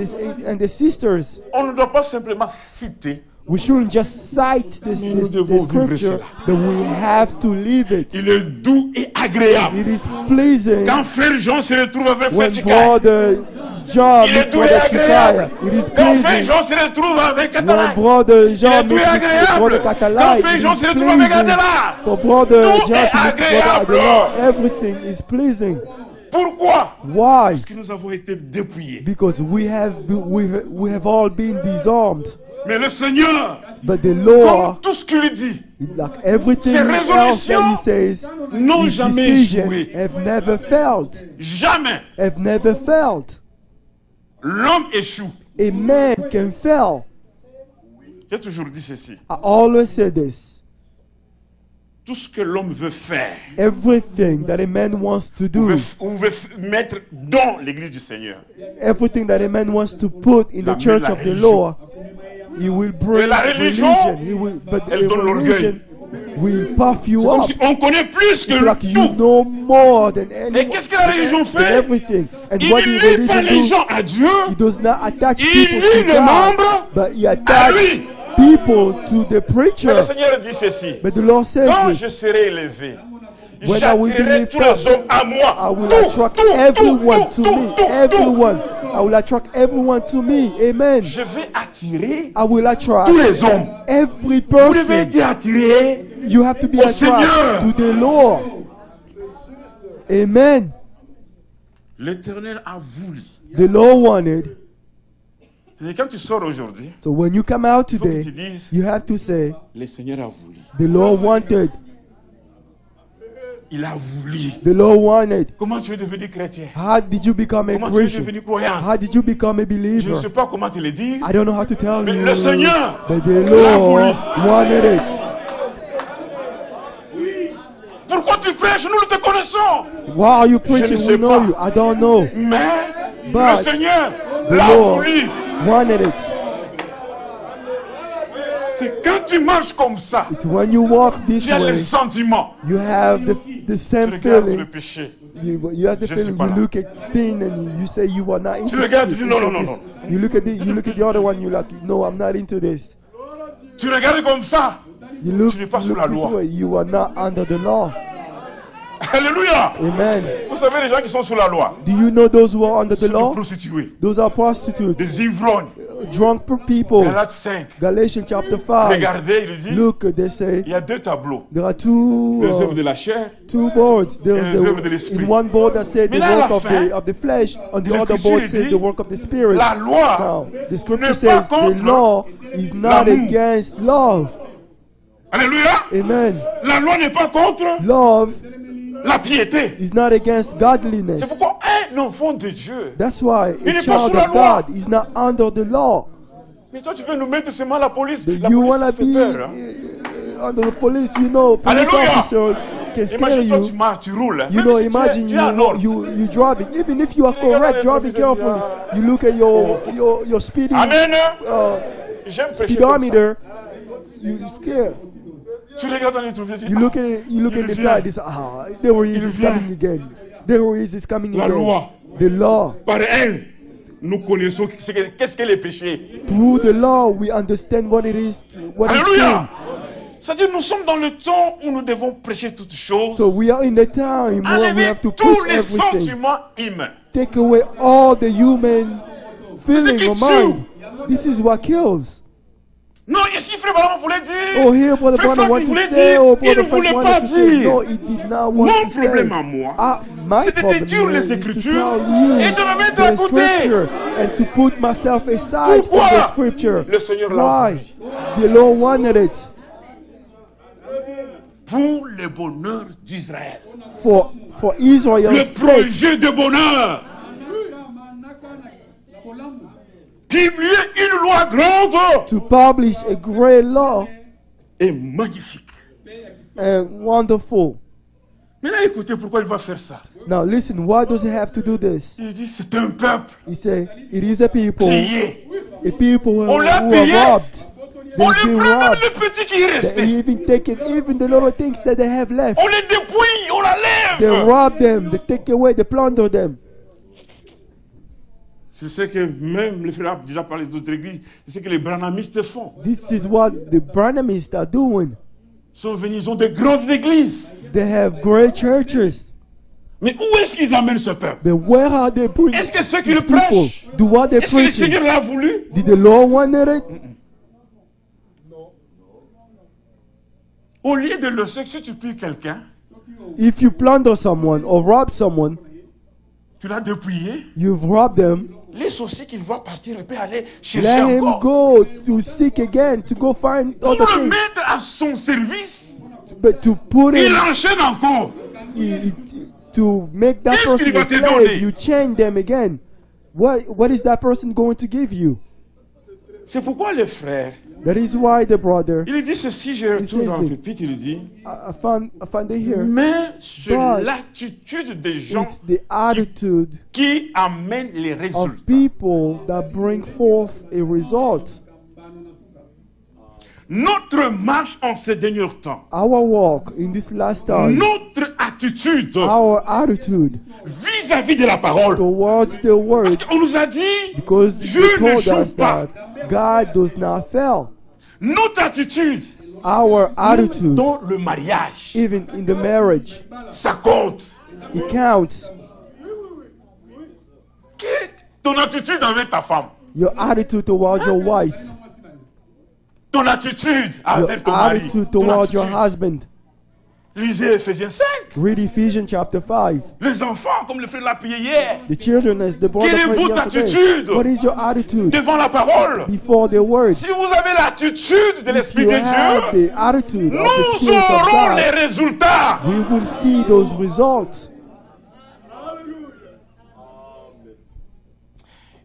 and the sisters. On ne doit pas simplement citer. We shouldn't just cite this, Mais nous this, devons the vivre scripture, cela. but we have to live it. Il est doux et agréable. It is pleasing Quand frère Jean se retrouve avec frère when Chikaya, brother John il est meets doux et brother agréable. Chikaya. It is Quand frère pleasing Jean se retrouve avec when Katalai, brother il John est doux et meets brother agréable. Katalai. Quand frère It Jean is se retrouve avec pleasing Adela. for brother Tout John est to meet brother agréable. Adela. Everything is pleasing. Pourquoi? Why? Parce que nous avons été dépouillés. Because we have all been disarmed. Mais le Seigneur, But the comme Lord, tout ce qu'il dit, like everything Ses else that résolutions He says, n'ont His jamais decision échoué. have never failed. jamais Have never failed. l'homme échoue. A man can fail. J'ai toujours dit ceci. I always say this. Tout ce que l'homme veut faire, Everything that a man wants to do, ou veut mettre dans l'église du Seigneur, everything that a man wants to put in the church of the Lord, he will bring Mais la religion, religion. He will, but elle the donne l'orgueil. religion will puff you comme up. si on connaît plus que It's like you tout. know more than Et anyone. qu'est-ce que la religion than fait? everything. And Il what the ne lie pas religion les do, gens à Dieu, he does not attach il people lie to les God, membres but he à attach lui. people to the Mais preacher. le Seigneur dit ceci. But the Lord says Quand this. je serai élevé, When I will be j'attirerai lifted tous les hommes à I moi. will Tout, attract tout, everyone tout, to tout, me. tout, tout. Everyone. I will attract everyone to me. Amen. Je vais attirer I will attract tous les hommes. every Vous devez person. être attiré. You have to be au attracted Seigneur. to the Lord. Amen. L'Éternel a voulu. The Lord wanted. Et quand tu sors aujourd'hui, So when you come out il faut que today, tu dises, you have to say, le Seigneur a voulu. the Lord wanted. Il a voulu. The Lord wanted. Comment tu es devenu chrétien? How did you become a Comment tu es Christian? devenu croyant? How did you become a Je ne believer? sais pas comment te le dire. I don't know how to tell Mais you. le Seigneur But the l'a Lord wanted it. Pourquoi tu prêches? Nous te connaissons. Why are you preaching? sais We know pas. you. I don't know. Mais But le Seigneur The l'a Lord voulu. wanted it. C'est quand tu marches comme ça, It's when you walk this tu as way, les sentiments. you have the Tu same regardes le feeling. péché. You have the Je feeling. suis pas You là. look at sin and you say you are not into regardes, this. tu dis, non, non, non, non. You look at the other one. You're like, no, I'm not into this. Tu regardes comme ça. You look, Tu n'es pas you sous look la this loi. way. You are not under the law. Alléluia. Amen. Vous savez les gens qui sont sous la loi. Do you know those who are under Ce the sont des law? prostituées, Those are prostitutes, des ivrognes, drunk people. Galates 5. Galatians chapter 5. Regardez, il dit, Look, they say il y a deux tableaux. there are two Les œuvres de la chair. boards. Et There's les œuvres de l'esprit. in one board that said the Mais là, à work la of fin, the flesh, on the other l'Écriture, board il says dit, the work of the spirit. La loi Now, the scripture n'est says pas contre the law is not l'amour. against love. Alléluia. Amen. La loi n'est pas contre Love la piété. is not against godliness. C'est pourquoi un enfant de Dieu. That's why Il a n'est pas child sous la of loi. God is not under the law. Mais toi, tu veux nous mettre seulement la police. But La you police, wanna ça fait be peur. Hein. Under the police, you know, police Alléluia. officer can scare Imagine-toi, you. tu marches, tu roules. You Même know, si imagine tu es en ordre. you driving. Even if you are Tu regardes correct, les driving professeurs, carefully, you look at your speeding Amen. J'aime prêcher comme ça. speedometer, you scared. Tu regardes dans les trous, tu dis, You look at it, you look il at the vient. side. It's there he is, Il it's vient. coming again. There he is, it's coming La again. loi. The law. par elle, nous connaissons qu'est-ce que les péchés. Through the law, we understand what it is, what is sin. Alléluia. C'est-à-dire, nous sommes dans le temps où nous devons prêcher toutes choses. So we are in the time where we Enlever have to tous preach les everything. sentiments humains. Take away all the human feeling qui or mind. This is what kills. Non, ici, Frère Branham voulait dire. Oh, here, Brother Frère Branham Frank, wanted il to voulait say, dire. oh, Il Brother ne Frank voulait wanted pas to say. dire. No, he did not want Mon to say. problème à moi, My c'était problem d'étudier les is to Écritures tell you et de me mettre à the côté. scripture and to put myself aside Pourquoi from the scripture. le Seigneur l'a Why? The Lord wanted it pour le bonheur d'Israël. for Israel's Le sake. projet de bonheur. Publier une loi grande To publish a great law et magnifique. and wonderful. Maintenant, écoutez pourquoi il va faire ça. Now listen, why does he have to do this? Il dit c'est un peuple He said, it is a people, pillé. a people who On l'a are pillé. robbed. On They've les been prend même robbed. le petit qui est They resté. even taken even the little things that they have left. On les dépouille, on la They lève. rob them, they take away, they plunder them. C'est ce que même les frères ont déjà parlé d'autres églises, c'est ce que les branhamistes font. This is what the Branhamists are doing. Ils sont venus, ils ont de grandes églises. They have great churches. Mais où est-ce qu'ils amènent ce peuple? But where are they bringing Est-ce que ceux qui these le prêchent, people? Do what they're est-ce que le preaching? Seigneur l'a voulu? Did the Lord wanted it? Au lieu de le faire, si tu pilles quelqu'un, If you plunder someone or rob someone, tu l'as dépouillé, you've robbed them. laisse aussi qu'il va partir, il peut aller chercher Let him encore. go to seek again, to go find Pour other le things. mettre à son service, But to put il him, enchaîne encore. to make that Qu'est-ce qu'il person a va te donner? slave, you chain them again. What is that person going to give you? C'est pourquoi le frère, That is why the brother, il dit ceci, je retourne says dans le this. pupitre, il dit, I found it here. mais c'est But l'attitude des gens It's the attitude qui amène les of résultats. people that bring forth a result. Notre marche en ces derniers temps, Our walk in this last time, notre attitude our attitude vis-à-vis de la parole. towards the word, Parce qu'on nous a dit, because Dieu they ne told joue us pas. that God does not fail. Notre attitude Our attitude, dans le mariage, even in the marriage, ça compte. it counts. Ton attitude avec ta femme, Your attitude towards your wife, ton attitude your avec ton mari, attitude ton towards your attitude. husband. Lisez Ephésiens 5. Read Ephesians chapter 5. Les enfants, comme le frère l'a prié hier, The children, as the brother Quelle est prayed votre yesterday. attitude What is your attitude devant la parole. before the word? Si vous avez l'attitude de l'Esprit You de have Dieu, the attitude of the nous Spirit of aurons les God. résultats. We will see those results.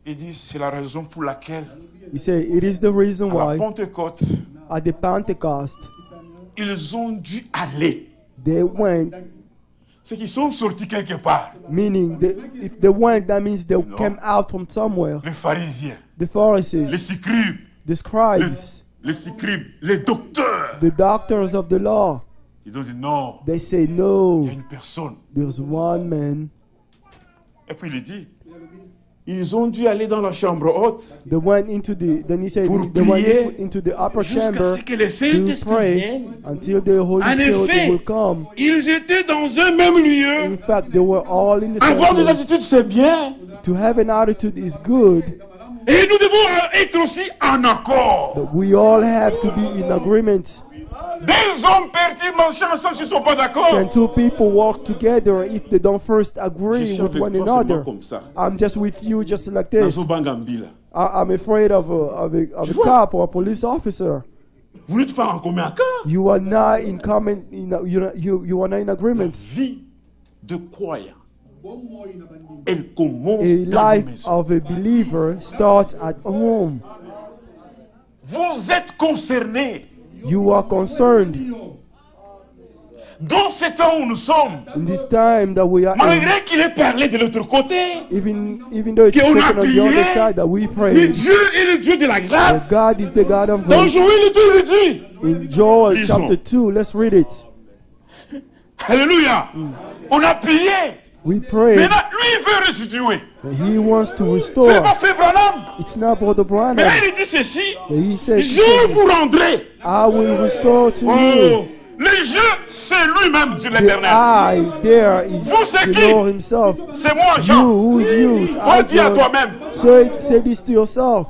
Il dit, c'est la raison pour laquelle, He said, it is the reason à la why Pentecôte, at the Pentecost, ils ont dû aller. they went, C'est qu'ils sont sortis quelque part. meaning if they went, that means they came out from somewhere. Les pharisiens, The les Pharisees, scribes, the scribes, les scribes, les docteurs. the doctors of the law, Ils ont dit non, they say, il no, y a une personne. there's one man. Et puis il dit, ils ont dû aller dans la chambre haute They went into the, then he said, Pour they went prier into the upper jusqu'à chamber ce que le to Saint-Esprit pray vienne. until the Holy En Spirit effet, will come. Ils étaient dans un même lieu. In fact, they were all in the same Avoir des place. attitudes, c'est bien. To have an attitude is good, Et nous devons être aussi en accord. But we all have to be in agreement. Deux hommes peuvent marcher ensemble s'ils ne sont pas d'accord. Can two people walk together if they don't first Je agree suis with avec one toi seulement another? comme ça. I'm just with you just like this. Nazobangambila. I'm afraid of a cop or a police officer. Vous n'êtes pas en commun accord. You are not in common. You are not in La agreement. vie de croyant, elle commence A dans la life maison. of a believer starts at home. Vous êtes concernés. You are concerned Dans ce temps où nous sommes, in this time that we are in, malgré qu'il ait parlé de l'autre côté, even though it's qu'on a spoken on the other prié, side that we le pray. Dieu est le Dieu de la That grâce. God is the God of Dans grace. Joël 2, il dit, In Joel Lisons. chapter 2, let's read it. Alléluia, on a prié. We pray. Maintenant, lui, il veut restituer. He wants to Ce n'est restore. pas fait Branham. It's not Brother Mais là, Branham. il dit ceci, But he said, je vous rendrai. I will restore to Oh, you. le jeu, c'est lui-même, Dieu The l'éternel. I there is Vous, c'est the qui? Lord himself. C'est moi, You, Jean. who's you? It's Toi, I, dis à John. toi-même. Say this to yourself.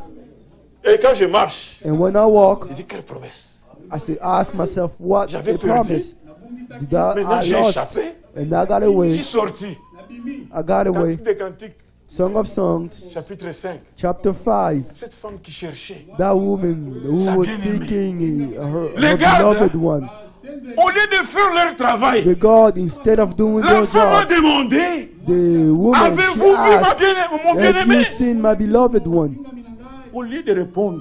Et quand je marche, And when I walk, je dis, quelle promesse. I say, ask myself, what J'avais a perdu. promise? Did I Maintenant, j'ai lost? échappé. And I got Je away. suis sorti. I got away. Cantique des Cantiques, Song of Songs, chapitre 5. chapter 5. Cette femme qui cherchait, That woman Sa who was bien-aimée. seeking her Regarde. beloved one. au lieu de faire leur travail, The God, instead of doing la their femme a job, demandé, the woman, she avez-vous vu asked, mon have bien-aimé? you seen my beloved one? Au lieu de répondre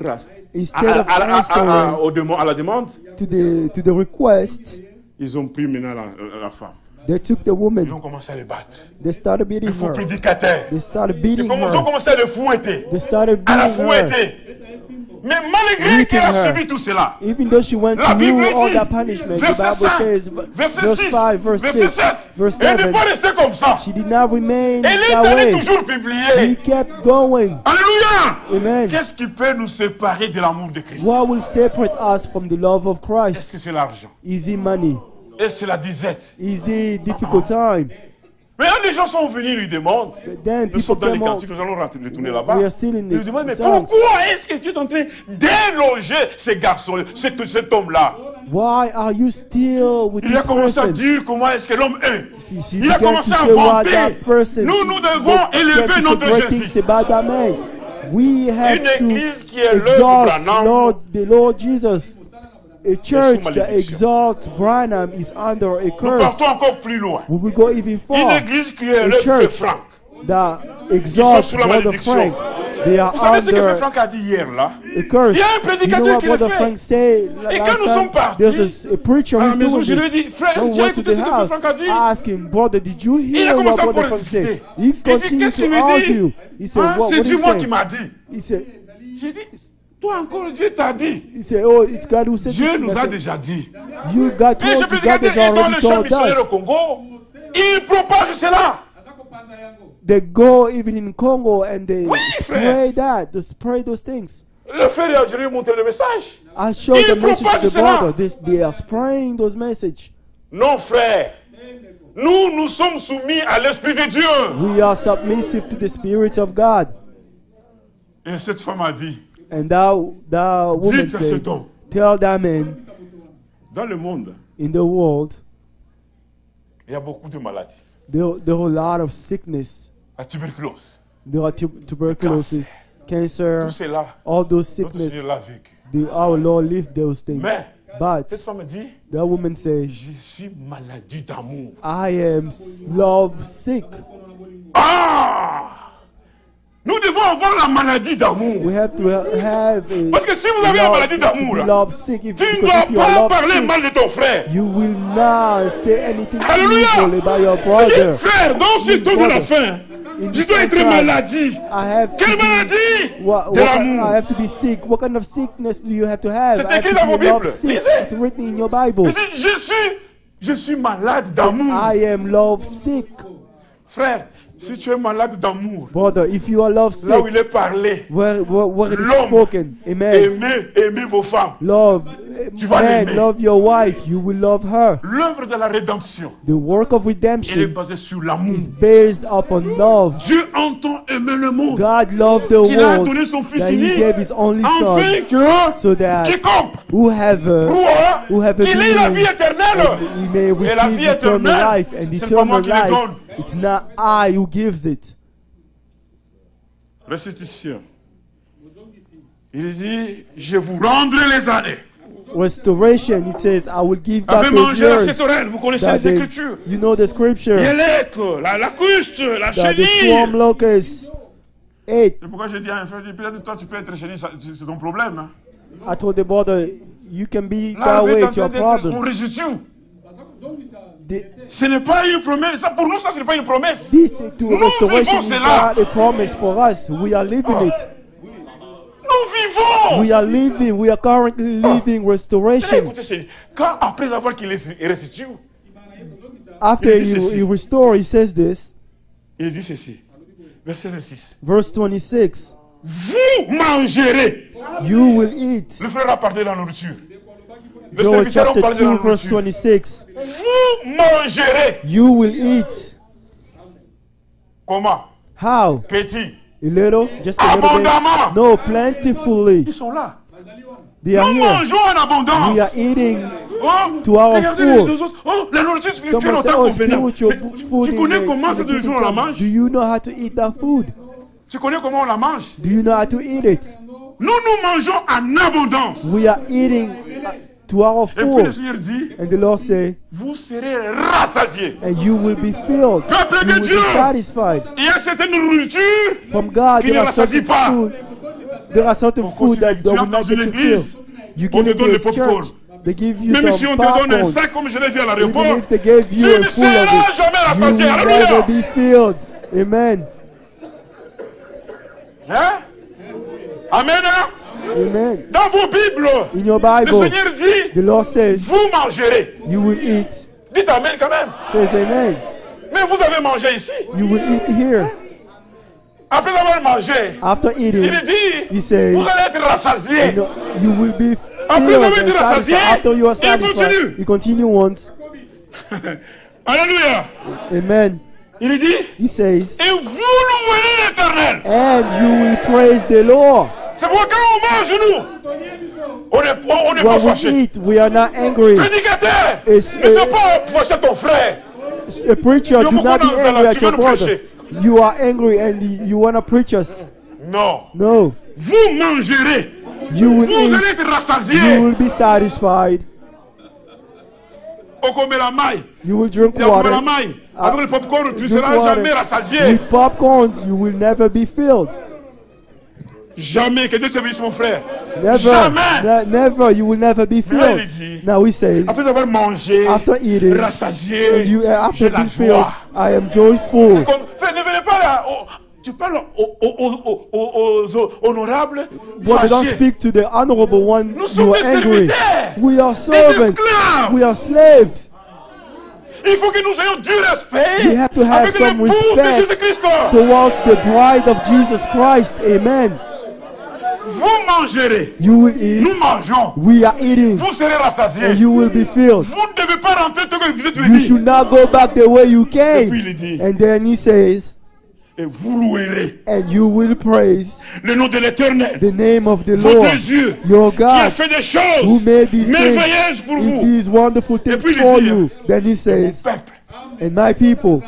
Instead of answering à la demande, to the request, ils ont pris maintenant la femme. they took the Ils woman. ont commencé à le battre. They started Le beating faux her. prédicateur. They started Ils beating ont her. commencé à le fouetter. They started À la beating her. fouetter. Mais malgré Beating qu'elle a her. subi tout cela, Even though she went la Bible through all dit, that punishment, the verset Bible 5, says, verset verse 6, 5, verse verset 6, 7, verse elle n'est 7, pas restée comme ça. she did not remain Elle est that allée way. toujours He publier. kept going. Alléluia. Amen. Qu'est-ce qui peut nous séparer de l'amour de Christ? What will separate us from the love of Est-ce Christ? que c'est l'argent? Is it money? Est-ce que c'est la disette? Is it difficult time? Maintenant, les gens sont venus, lui demandent. But then Nous sommes people dans les came out. cantiques, nous allons retourner là-bas. We are still in Ils lui demandent, mais the songs. pourquoi est-ce que tu es en train d'éloger ces garçons, cet homme-là? Why are you still with Il a this commencé à person? dire comment est-ce que l'homme est. She Il a began to commencé à say what inventer. that person. Nous she devons began élever to notre say great Jésus. things about that man. We have Une to église qui élève exalt Branham. the Lord Jesus. A church that malédiction. exalts Branham is under a Nous curse. partons encore plus loin. We will go even Une far. église qui élève church. Franck. That exalts sous la Brother malédiction. Frank. They are Vous savez ce que under Franck a dit hier là? a curse. Il y a un You know prédicateur what qui le Brother fait. Frank said Et last quand nous time? sommes partis, There's a preacher à la who's maison, doing je lui ai this. dit, frère, When we tu as went to écouté the ce que house, Franck a dit? ask him, brother, did you Il a hear what commencé à Brother encore Frank said? discuter. He Il dit, continued qu'est-ce qu'il to me argue. dit? He said, Ah, what c'est did Dieu he moi say? qui m'a dit. He said, J'ai dit, toi encore, Dieu t'a dit. he said, oh, it's God who said Dieu this. nous I a said, déjà dit. you God Mais told ce you, God prédicateur has est dans already le champ told missionnaire au us. Congo. Il propage cela. They go even in Congo and they Oui, spray that, they spray those things. Le frère a lui montré le message. I showed Il the message propage to the cela. brother. They are spraying those messages. Non, frère. Nous sommes soumis à l'Esprit de Dieu. We are submissive to the Spirit of God. Et cette femme a dit, And that woman dites à said, cet homme, tell that man dans le monde, in the world, il y a beaucoup de maladies. there are a lot of sickness. La tuberculose. There are tuberculosis, cancer, Tout cela, all those notre sickness. Seigneur l'a vécu. Our Lord lived those things. Mais, But cette femme dit, that woman said, je suis maladie d'amour. I am love sick. Ah! Nous devons avoir la maladie d'amour. We have to have a Parce que si vous avez la maladie d'amour, là, love sick. tu ne Because dois if you are pas love parler sick, mal de ton frère. you will not say anything Alléluia. evil about your C'est brother. frère, dans ce temps de la fin, In je this dois être time, maladie. I have to Quelle be- maladie? What De I l'amour. have to be sick. What kind of sickness do you have to have? C'est I have écrit to dans vos be love Bibles. sick. Lisez. It's written in your Bible. Il dit, je suis malade d'amour. I am love sick. Frère, si tu es malade d'amour, Brother, if you are love là où sick, il est parlé, where it is L'homme spoken, amen. aimez vos femmes. Love tu vas man, l'aimer. love your wife, you will love her. L'œuvre de la rédemption, The work of elle est redemption basée sur l'amour. is based upon love. Dieu entend aimer le monde. God loved the Il a world donné son Fils that He unique, gave His only Son, afin que so that quiconque whoever croit qu'il ait la vie believes, éternelle. and he may Et la receive vie eternal éternelle, life, and c'est pas moi eternal qui le life, donne. it's not I who gives it. Restitution. Il dit, je vous rendrai les années. Restoration, it says, I will give back Avez those mangé la years. cétorelle. Vous connaissez That les they- Écritures. you know the scripture, Yélec, la custe, la that the swarm chenille. locusts ate. C'est pourquoi je dis à un frère, peut-être toi tu peux être chenille, c'est ton problème. Hein. I told the brother, you can be that L'arbre way, est en it's your train d'être problem. mon résidu. The- Ce n'est pas une promesse. Ça, pour nous, ça, ce n'est pas une promesse. This to Nous restoration vivons is cela. not a promise for us. We are living it. Nous vivons. We are currently living restoration. Écoutez, c'est quand après avoir qu'il restitue, After il dit ceci. he restore, he says this, il dit ceci. Verset 26. verse 26, Vous mangerez. you will eat. Le frère a parlé de la nourriture. Le Joel serviteur a chapter parlé de la 2, verse nourriture. 26, Vous mangerez. you will eat. Comment? How? Petit. A little? Just a little Abondamment. bit? No, plentifully. Ils sont là. They are Nous here. mangeons en abondance. We are eating. Oh, to our regardez food. les autres. Oh, la nourriture spirituelle Someone en say, tant oh, convenable. spiritual Mais food. tu in connais the- comment in cette the nourriture on la kingdom. mange? Do you know how to eat that food? Tu connais comment on la mange? Do you know how to eat it? Nous mangeons en abondance. We are eating to our Et puis le food. Seigneur dit, And the Lord say, vous serez rassasiés. and you will be filled. Peuple You de will be Dieu. satisfied. Il y a certaines nourritures From God, qui ne there are rassasie certain pas. food. There are certain food that Tu will entres dans not une get you église, filled. You on give te it donne to le a popcorn. church. They give you Même si on some te donne un popcorn. sac comme je l'ai vu à Even l'aéroport, if they gave tu you ne a full of seras it, jamais you rassasié. will never Alléluia. be filled. Amen. Hein? Amen. Hein? Amen. Dans vos Bibles, In your le Bible, Seigneur dit, the Lord says, vous mangerez. you will eat. Dites Amen quand même. Says amen. Mais vous avez mangé ici. You will eat here. Après avoir mangé, After eating, il dit, he says, vous allez être rassasiés. you will be Après filled avoir and été rassasié, satisfied. After you are il continue. satisfied, he continue once. Alléluia. Amen. Il dit, He says, et vous louerez l'Éternel. and you will praise the Lord. C'est pourquoi quand on mange, nous, on n'est pas When we fâché. eat, we are not angry. Prédicateur, It's- ne sois pas fâché ton frère. A preacher, Yo, do not be pourquoi angry dans at tu your veux nous brother. prêcher? You are angry and you want to preach us. Non. No. Vous mangerez. You will Vous allez eat. être You rassasiés. will be satisfied. On commet la maille. You will drink Tu as commis la water. maille. Avec le popcorn, tu ne Drink seras water. jamais rassasié. With popcorns, you will never be filled. Jamais. Que Dieu te bénisse, mon frère. Never. Jamais. Never. You will never be Mais là, il filled. dit, Now he says, après avoir mangé, after eating, rassasié, you after j'ai la being filled, joie. I am joyful. Ne venez pas là. Tu parles aux honorables. But don't fâchés. speak to the honorable one. Nous sommes You des are angry. serviteurs. We are Des servants. esclaves. We are slaves. Il faut que nous ayons du respect We have to have avec some l'épouse de respect Jésus-Christ. towards the bride of Jesus Christ. Amen. Vous mangerez. You will eat. Nous mangeons. We are eating. Vous serez rassasiés. And you will be filled. Vous ne devez pas rentrer tant que vous êtes You venus. should not go back the way you Et puis came. il dit, And then he says, et vous louerez and you will praise le nom de l'Éternel, the name of the votre Lord, Dieu, your qui a God, fait des who choses made these merveilleuses pour things, vous. these wonderful things puis il for dit, you. Then he Mon says, peuple, and my people,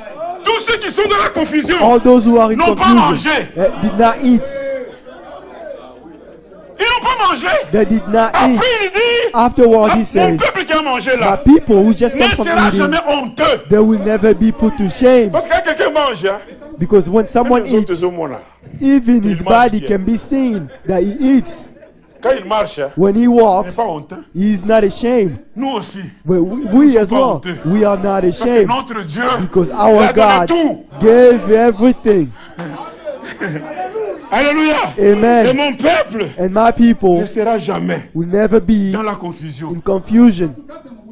tous ceux qui sont dans la confusion, all those who are in n'ont pas confusion, mangé. did not eat. Ils n'ont pas mangé. They did not eat. Après il dit, Afterward, he mon says, peuple qui a mangé my là people who just ne come from sera eating, jamais honteux. they will never be put to shame. Parce que quand quelqu'un mange, hein, Because when someone les autres eats, hommes là, even his Il mange body bien. can be seen that he eats. quand il marche, hein, When he il n'est walks, pas honteux. he is not ashamed. Nous aussi. But we as pas well, honteux. we are not Parce que ashamed. notre Dieu, Because il our a donné God tout. gave everything. Alléluia. Et Amen. mon peuple And my people ne sera jamais will never be dans la confusion. in confusion.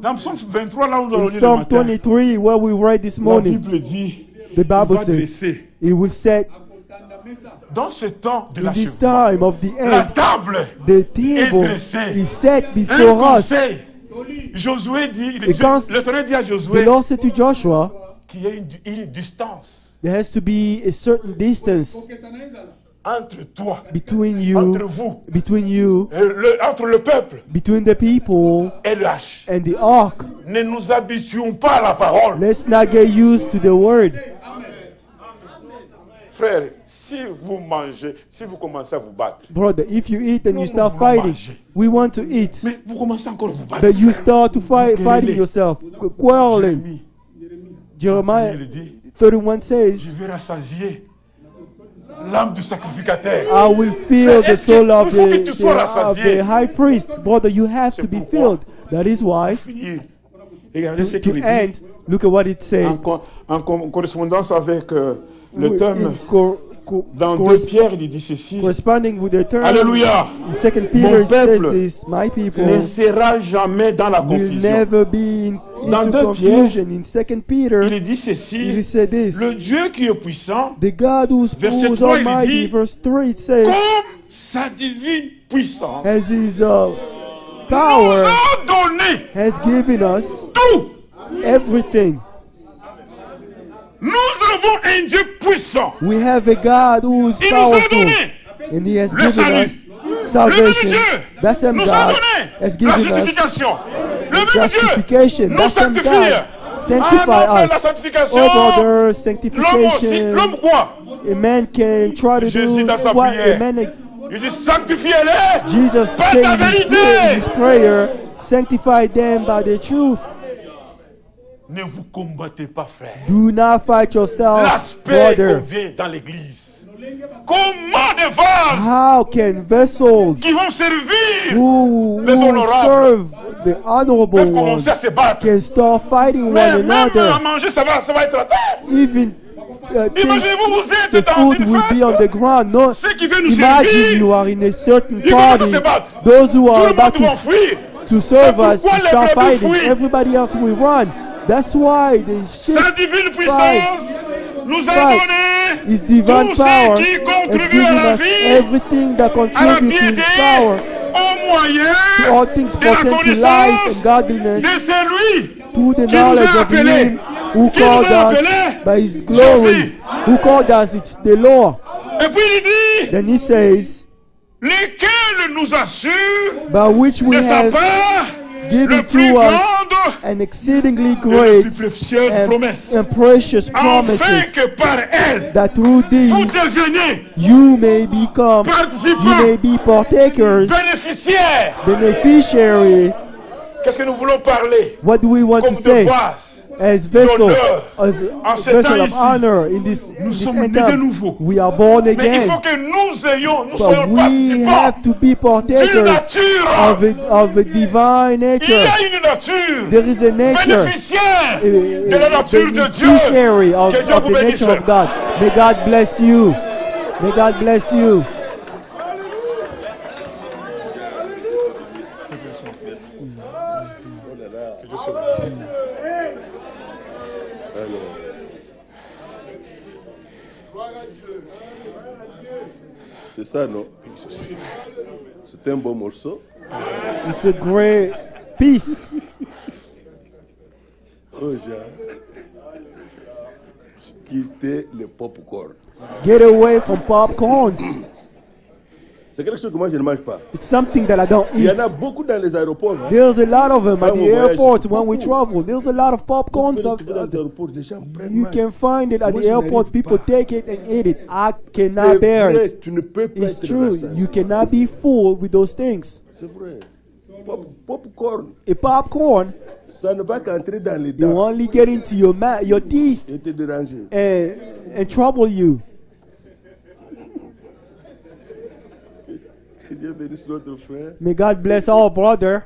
Dans Psaume 23, là où nous allons In lire le Psalm matin, 23, where we read this la morning, Bible dit, the il Bible va says, dresser He will set Dans ce temps de In this l'achèvement, time of the la end, table the table dressée. is set un before us. conseil. Josué dit, Because l'Éternel dit à The Josué Lord said to Joshua, qu'il y a une distance there has to be a certain distance entre toi, between you, entre vous, entre le peuple between the people et le H. and the ark. Ne nous habituons pas à la parole. Let's not get used to the word. Frère, si vous mangez, si vous commencez à vous battre, Brother, if you eat and Nous you start voulons fighting, manger. we want to eat, mais vous commencez encore à vous battre. but you start to fighting yourself, quarreling. Jérémie, Jeremiah il dit, 31 je says, vais rassasier l'âme du sacrificateur. I will fill the soul of Il faut que tu sois of rassasié. the high priest. Brother, you have C'est to be pourquoi. filled. That is why, Finir. Regardez ce to qu'il dit. end, look at what it says. En correspondance avec le thème, dans 2 corres- Pierre, il dit ceci. corresponding with the term, Alléluia. in 2 Peter, it says peuple this, my people Ne sera jamais dans la will confusion. never be Dans into 2 confusion. In 2 Peter, Il dit ceci. it said this, Le Dieu qui est puissant, the God who's Verset 3, il almighty, dit, verse 3, it says, comme sa divine puissance, as his nous power a donné has given us tout. everything. Nous avons un Dieu puissant. We have a God who is Il nous a powerful, donné and He has le given salut. us Le même salvation. Dieu That same nous a God donné has la given us justification. Le même Dieu justification. nous That same sanctifie. God sanctify Ah non, la us. sanctification. Oh, brother, L'homme aussi. sanctification. L'homme quoi? A man can try to Jésus do dans sa what a prière. man. Il dit sanctifiez-les Jesus par said ta in his vérité. prayer, sanctify them by the truth. Ne vous combattez pas, frère. Do not fight yourself, L'aspect brother. qu'on vient dans l'église. Comment des vases How can vessels qui vont servir who les honorables serve the honorable peuvent ones commencer à se battre? can start fighting Mais one même à another? manger, ça va être à terre. Even things, Imaginez-vous, vous the êtes dans food une will be on the fête. ground. No, Ceux qui veulent nous imagine servir, you are in a certain ils commencent à party. se battre. Those who Tout are le about monde va fuir. to serve us pourquoi les start brebis fighting. fuient. Everybody else will run. That's why the Sa sheep divine puissance nous a fight. donné His divine tout power ce qui has contribue à given la us vie, everything that à la contributes to His piété, power, au moyen to all things de la pertaining to life and connaissance godliness, de celui to the qui nous knowledge a of appelés. Him who Qui nous called a us appelés? by His glory, Jésus. who called us, it's the Lord. Et puis il dit, Then He says, lesquels nous assurent by which we de sa have part given le plus to us grande an exceedingly et great le plus précieuse promesse, and precious afin promises, que par elle, that through vous these deveniez you may become, you participants, may be partakers, bénéficiaires. beneficiary. Qu'est-ce que nous voulons parler What do we want to comme de say? vase? As vessel, d'honneur. as En ce vessel temps of ici, honor in this, nous this sommes end nés de time. nouveau. We are born Mais il again, faut que nous soyons but we participants have to be d'une partakers nature. of a divine Il y nature. a une nature There is a nature, bénéficiaire de la nature de Dieu. beneficiary of Que Dieu vous the bénisse. nature of God. May God bless you. May God bless you. C'est ça, non? C'est un bon morceau. It's a great piece. Oh, j'ai quitté le popcorn. Get away from popcorns. C'est quelque chose que moi je ne mange pas. It's something that I don't Il y eat. en a beaucoup dans les aéroports. Hein. There's a lot of them at Quand the on voyage, airport when we beaucoup. travel. There's a lot of popcorns. Dans les aéroports, les gens prennent You mal. can find it at Moi, the je airport. n'arrive People pas. take it and eat it. I C'est cannot bear vrai, it. tu ne peux pas It's être true. dans ça. You cannot be fooled with those things. C'est vrai. Popcorn, A popcorn, ça ne va qu'entrer dans les you dents only get into your teeth et te déranger. and trouble you. Que Dieu bénisse notre frère. May God bless our brother.